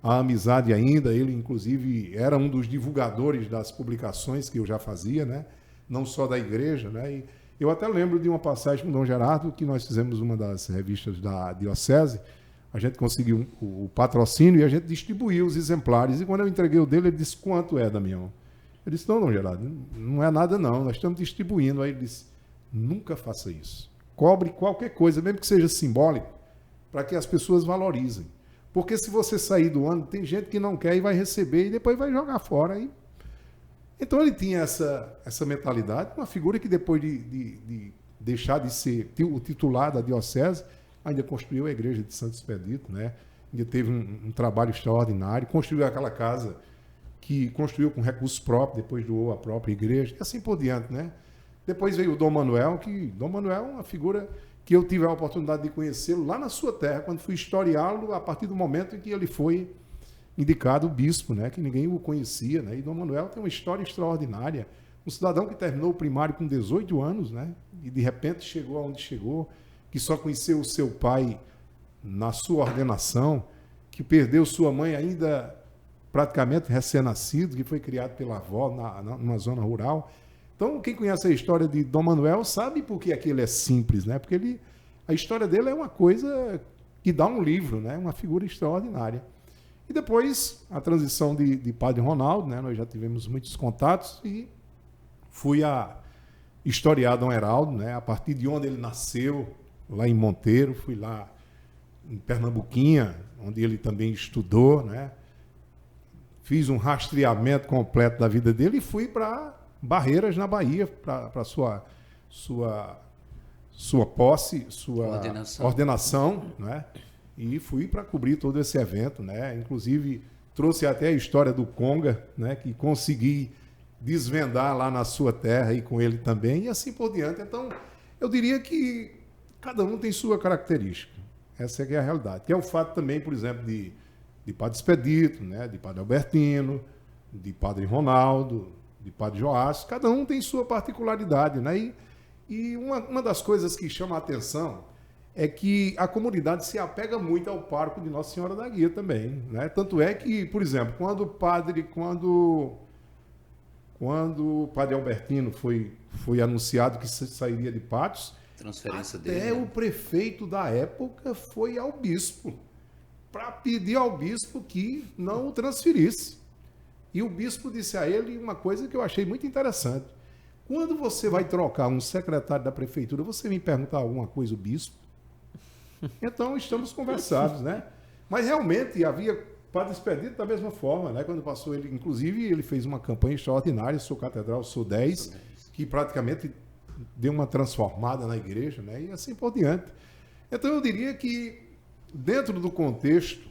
amizade ainda. Ele, inclusive, era um dos divulgadores das publicações que eu já fazia, né? Não só da igreja, né? E eu até lembro de uma passagem com o Dom Gerardo, que nós fizemos uma das revistas da Diocese. A gente conseguiu o patrocínio e a gente distribuiu os exemplares. E quando eu entreguei o dele, ele disse: quanto é, Damião? Eu disse: não, Gerardo, não é nada não, nós estamos distribuindo. Aí ele disse: nunca faça isso. Cobre qualquer coisa, mesmo que seja simbólico, para que as pessoas valorizem. Porque se você sair do ano, tem gente que não quer e vai receber e depois vai jogar fora. Então ele tinha essa mentalidade, uma figura que depois de deixar de ser o titular da diocese, ainda construiu a igreja de Santo Expedito, né? Ainda teve um trabalho extraordinário, construiu aquela casa que construiu com recursos próprios, depois doou a própria igreja, e assim por diante, né? Depois veio o Dom Manuel, Dom Manuel é uma figura que eu tive a oportunidade de conhecê-lo lá na sua terra, quando fui historiá-lo a partir do momento em que ele foi indicado bispo, né? Que ninguém o conhecia, né? E Dom Manuel tem uma história extraordinária, um cidadão que terminou o primário com 18 anos, né? E de repente chegou aonde chegou, que só conheceu o seu pai na sua ordenação, que perdeu sua mãe ainda praticamente recém-nascido, que foi criado pela avó numa zona rural. Então, quem conhece a história de Dom Manuel sabe por que aquele é simples, né? Porque a história dele é uma coisa que dá um livro, né? Uma figura extraordinária. E depois, a transição de Padre Ronaldo, né? Nós já tivemos muitos contatos e fui a historiar Dom Heraldo, né? A partir de onde ele nasceu, lá em Monteiro, fui lá em Pernambuquinha, onde ele também estudou, né? Fiz um rastreamento completo da vida dele e fui para Barreiras, na Bahia, para sua posse, sua ordenação, né? E fui para cobrir todo esse evento, né? Inclusive, trouxe até a história do Conga, né? Que consegui desvendar lá na sua terra e com ele também, e assim por diante. Então, eu diria que cada um tem sua característica. Essa é que é a realidade. Que é o fato também, por exemplo, de Padre Expedito, né? De Padre Albertino, de Padre Ronaldo, de Padre Joás. Cada um tem sua particularidade, né? E uma das coisas que chama a atenção é que a comunidade se apega muito ao pároco de Nossa Senhora da Guia também, né? Tanto é que, por exemplo, quando o Padre Albertino foi anunciado que sairia de Patos, transferência até dele, né? o prefeito da época foi ao bispo para pedir ao bispo que não o transferisse. E o bispo disse a ele uma coisa que eu achei muito interessante. Quando você vai trocar um secretário da prefeitura, você vem perguntar alguma coisa ao bispo? Então, estamos conversados, né? Mas, realmente, havia Padre Expedito da mesma forma, né? Quando passou ele, inclusive, ele fez uma campanha extraordinária, Sou Catedral, Sou 10, que praticamente deu uma transformada na igreja, né? E assim por diante. Então, eu diria que, dentro do contexto,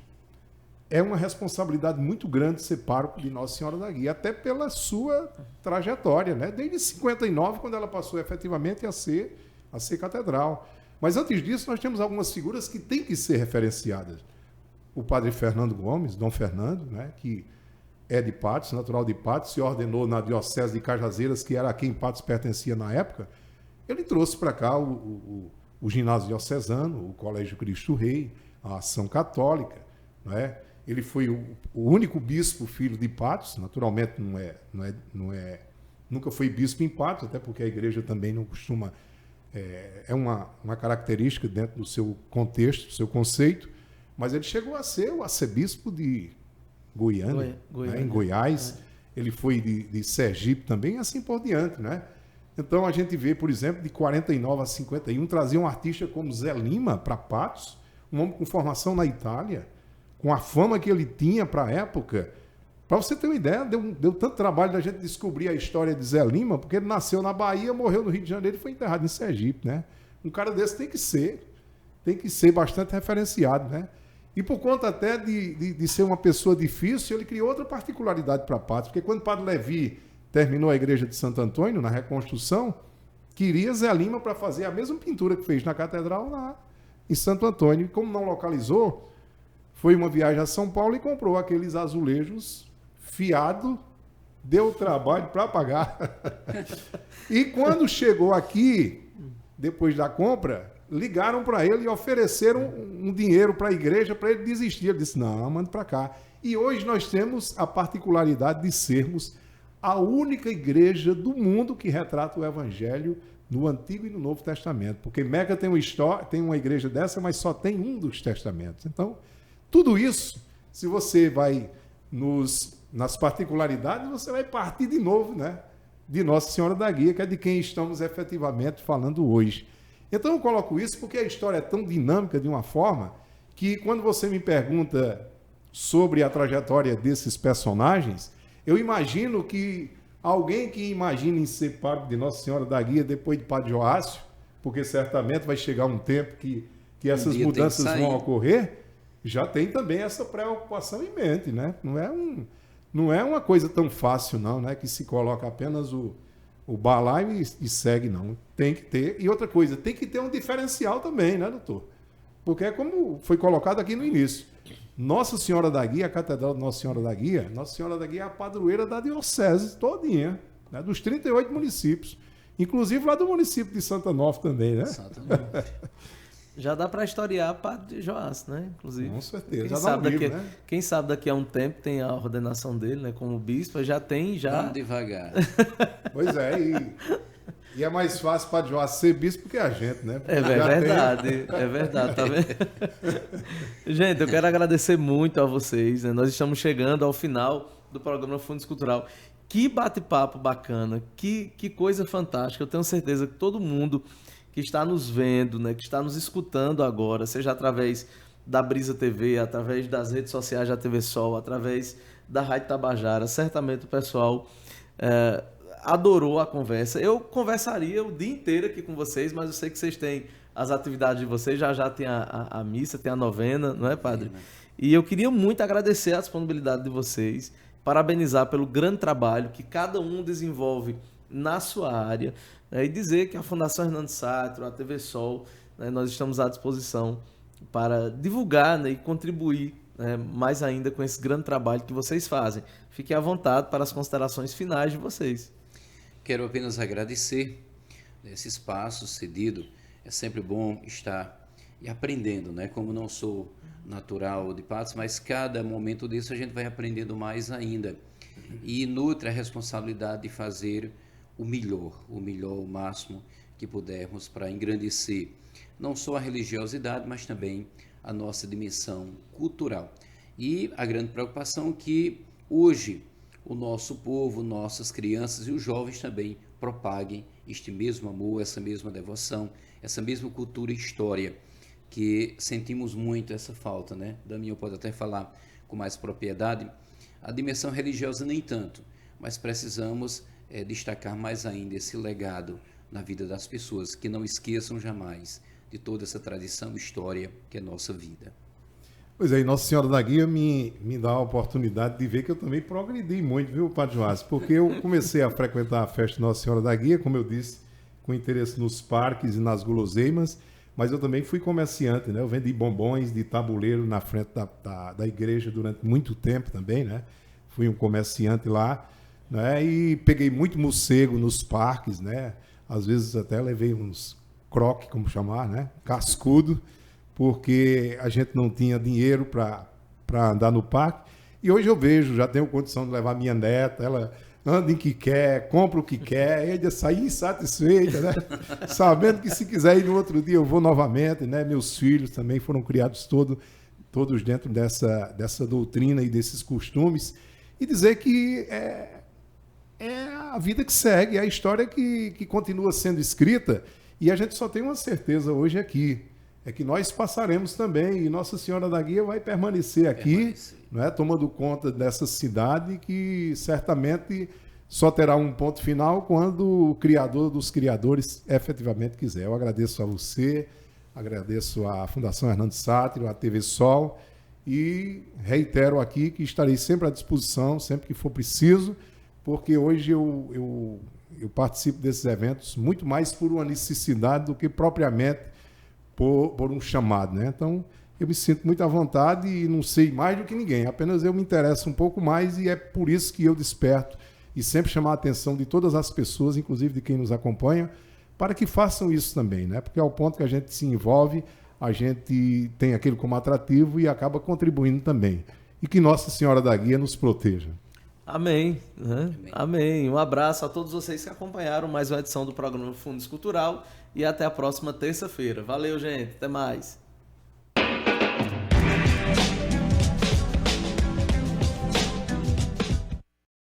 é uma responsabilidade muito grande ser pároco de Nossa Senhora da Guia, até pela sua trajetória, né? Desde 59, quando ela passou efetivamente a ser catedral. Mas antes disso, nós temos algumas figuras que têm que ser referenciadas. O padre Fernando Gomes, Dom Fernando, né, que é de Patos, natural de Patos, se ordenou na diocese de Cajazeiras, que era a quem Patos pertencia na época. Ele trouxe para cá o ginásio diocesano, o Colégio Cristo Rei, a ação católica, né? Ele foi o único bispo filho de Patos, naturalmente nunca foi bispo em Patos, até porque a igreja também não costuma... É uma característica dentro do seu contexto, do seu conceito, mas ele chegou a ser o arcebispo de Goiânia, né, em Goiás. Ele foi de Sergipe também, e assim por diante, né? Então, a gente vê, por exemplo, de 49 a 51, trazer um artista como Zé Lima para Patos, um homem com formação na Itália, com a fama que ele tinha para a época. Para você ter uma ideia, deu tanto trabalho da gente descobrir a história de Zé Lima, porque ele nasceu na Bahia, morreu no Rio de Janeiro e foi enterrado em Sergipe, né? Um cara desse tem que ser bastante referenciado, né? E por conta até de ser uma pessoa difícil, ele criou outra particularidade para Patos, porque quando o Padre Levi terminou a igreja de Santo Antônio, na reconstrução, queria Zé Lima para fazer a mesma pintura que fez na catedral lá em Santo Antônio. E como não localizou, foi uma viagem a São Paulo e comprou aqueles azulejos fiado, deu trabalho para pagar. E quando chegou aqui, depois da compra, ligaram para ele e ofereceram um dinheiro para a igreja para ele desistir. Ele disse, não, manda para cá. E hoje nós temos a particularidade de sermos a única igreja do mundo que retrata o Evangelho no Antigo e no Novo Testamento. Porque Meca tem uma igreja dessa, mas só tem um dos testamentos. Então, tudo isso, se você vai nas particularidades, você vai partir de novo, né, de Nossa Senhora da Guia, que é de quem estamos efetivamente falando hoje. Então eu coloco isso porque a história é tão dinâmica de uma forma que quando você me pergunta sobre a trajetória desses personagens, eu imagino que alguém que imagina em ser pároco de Nossa Senhora da Guia depois de Padre Joácio, porque certamente vai chegar um tempo que essas mudanças vão ocorrer, já tem também essa preocupação em mente, né? Não é uma coisa tão fácil, não, né? Que se coloca apenas o balaio e segue, não. Tem que ter. E outra coisa, tem que ter um diferencial também, né, doutor? Porque é como foi colocado aqui no início. Nossa Senhora da Guia, a Catedral de Nossa Senhora da Guia é a padroeira da diocese todinha, né? Dos 38 municípios. Inclusive lá do município de Santa Nova também, né? Exatamente. Já dá para historiar Padre Joás, né? Inclusive. Com certeza. Quem Já sabe, dá um livro, daqui, né? quem sabe daqui a um tempo tem a ordenação dele, né? Como bispo, já tem, já... Vamos devagar. Pois é, e é mais fácil para Joás ser bispo que a gente, né? Porque É já verdade, é verdade, tá vendo? Gente, eu quero agradecer muito a vocês, né? Nós estamos chegando ao final do programa Fundos Cultural. Que bate-papo bacana, que coisa fantástica. Eu tenho certeza que todo mundo que está nos vendo, né, que está nos escutando agora, seja através da Brisa TV, através das redes sociais da TV Sol, através da Rádio Tabajara, certamente o pessoal adorou a conversa. Eu conversaria o dia inteiro aqui com vocês, mas eu sei que vocês têm as atividades de vocês, já tem a missa, tem a novena, não é, padre? Sim, né? E eu queria muito agradecer a disponibilidade de vocês, parabenizar pelo grande trabalho que cada um desenvolve na sua área, né, e dizer que a Fundação Hernando Sátiro, a TV Sol, né, nós estamos à disposição para divulgar, né, e contribuir, né, mais ainda com esse grande trabalho que vocês fazem. Fiquem à vontade para as considerações finais de vocês. Quero apenas agradecer esse espaço cedido. É sempre bom estar e aprendendo, né? Como não sou natural de Patos, mas cada momento disso a gente vai aprendendo mais ainda. E nutre a responsabilidade de fazer o melhor, o máximo que pudermos para engrandecer não só a religiosidade, mas também a nossa dimensão cultural. E a grande preocupação que hoje o nosso povo, nossas crianças e os jovens também propaguem este mesmo amor, essa mesma devoção, essa mesma cultura e história, que sentimos muito essa falta, né? Damião pode até falar com mais propriedade. A dimensão religiosa nem tanto, mas precisamos destacar mais ainda esse legado na vida das pessoas, que não esqueçam jamais de toda essa tradição e história que é nossa vida. Pois é, e Nossa Senhora da Guia me dá a oportunidade de ver que eu também progredi muito, viu, Padre Joás? Porque eu comecei a frequentar a festa Nossa Senhora da Guia, como eu disse, com interesse nos parques e nas guloseimas, mas eu também fui comerciante, né? Eu vendi bombons de tabuleiro na frente da igreja durante muito tempo também, né? Fui um comerciante lá, né? E peguei muito morcego nos parques, né? Às vezes até levei uns croque, como chamar, né? Cascudo, porque a gente não tinha dinheiro para andar no parque. E hoje eu vejo, já tenho condição de levar minha neta, ela anda em que quer, compra o que quer, e ainda sair insatisfeita, né? Sabendo que se quiser ir no outro dia eu vou novamente, né? Meus filhos também foram criados todos dentro dessa doutrina e desses costumes. E dizer que é a vida que segue, é a história que continua sendo escrita, e a gente só tem uma certeza hoje aqui, é que nós passaremos também, e Nossa Senhora da Guia vai permanecer aqui, né, tomando conta dessa cidade que certamente só terá um ponto final quando o Criador dos Criadores efetivamente quiser. Eu agradeço a você, agradeço à Fundação Hernando Sátiro, à TV Sol, e reitero aqui que estarei sempre à disposição, sempre que for preciso, porque hoje eu participo desses eventos muito mais por uma necessidade do que propriamente por um chamado, né? Então, eu me sinto muito à vontade e não sei mais do que ninguém, apenas eu me interesso um pouco mais, e é por isso que eu desperto e sempre chamar a atenção de todas as pessoas, inclusive de quem nos acompanha, para que façam isso também, né? Porque ao ponto que a gente se envolve, a gente tem aquilo como atrativo e acaba contribuindo também. E que Nossa Senhora da Guia nos proteja. Amém. Né? Amém. Um abraço a todos vocês que acompanharam mais uma edição do programa Fundos Cultural, e até a próxima terça-feira. Valeu, gente. Até mais.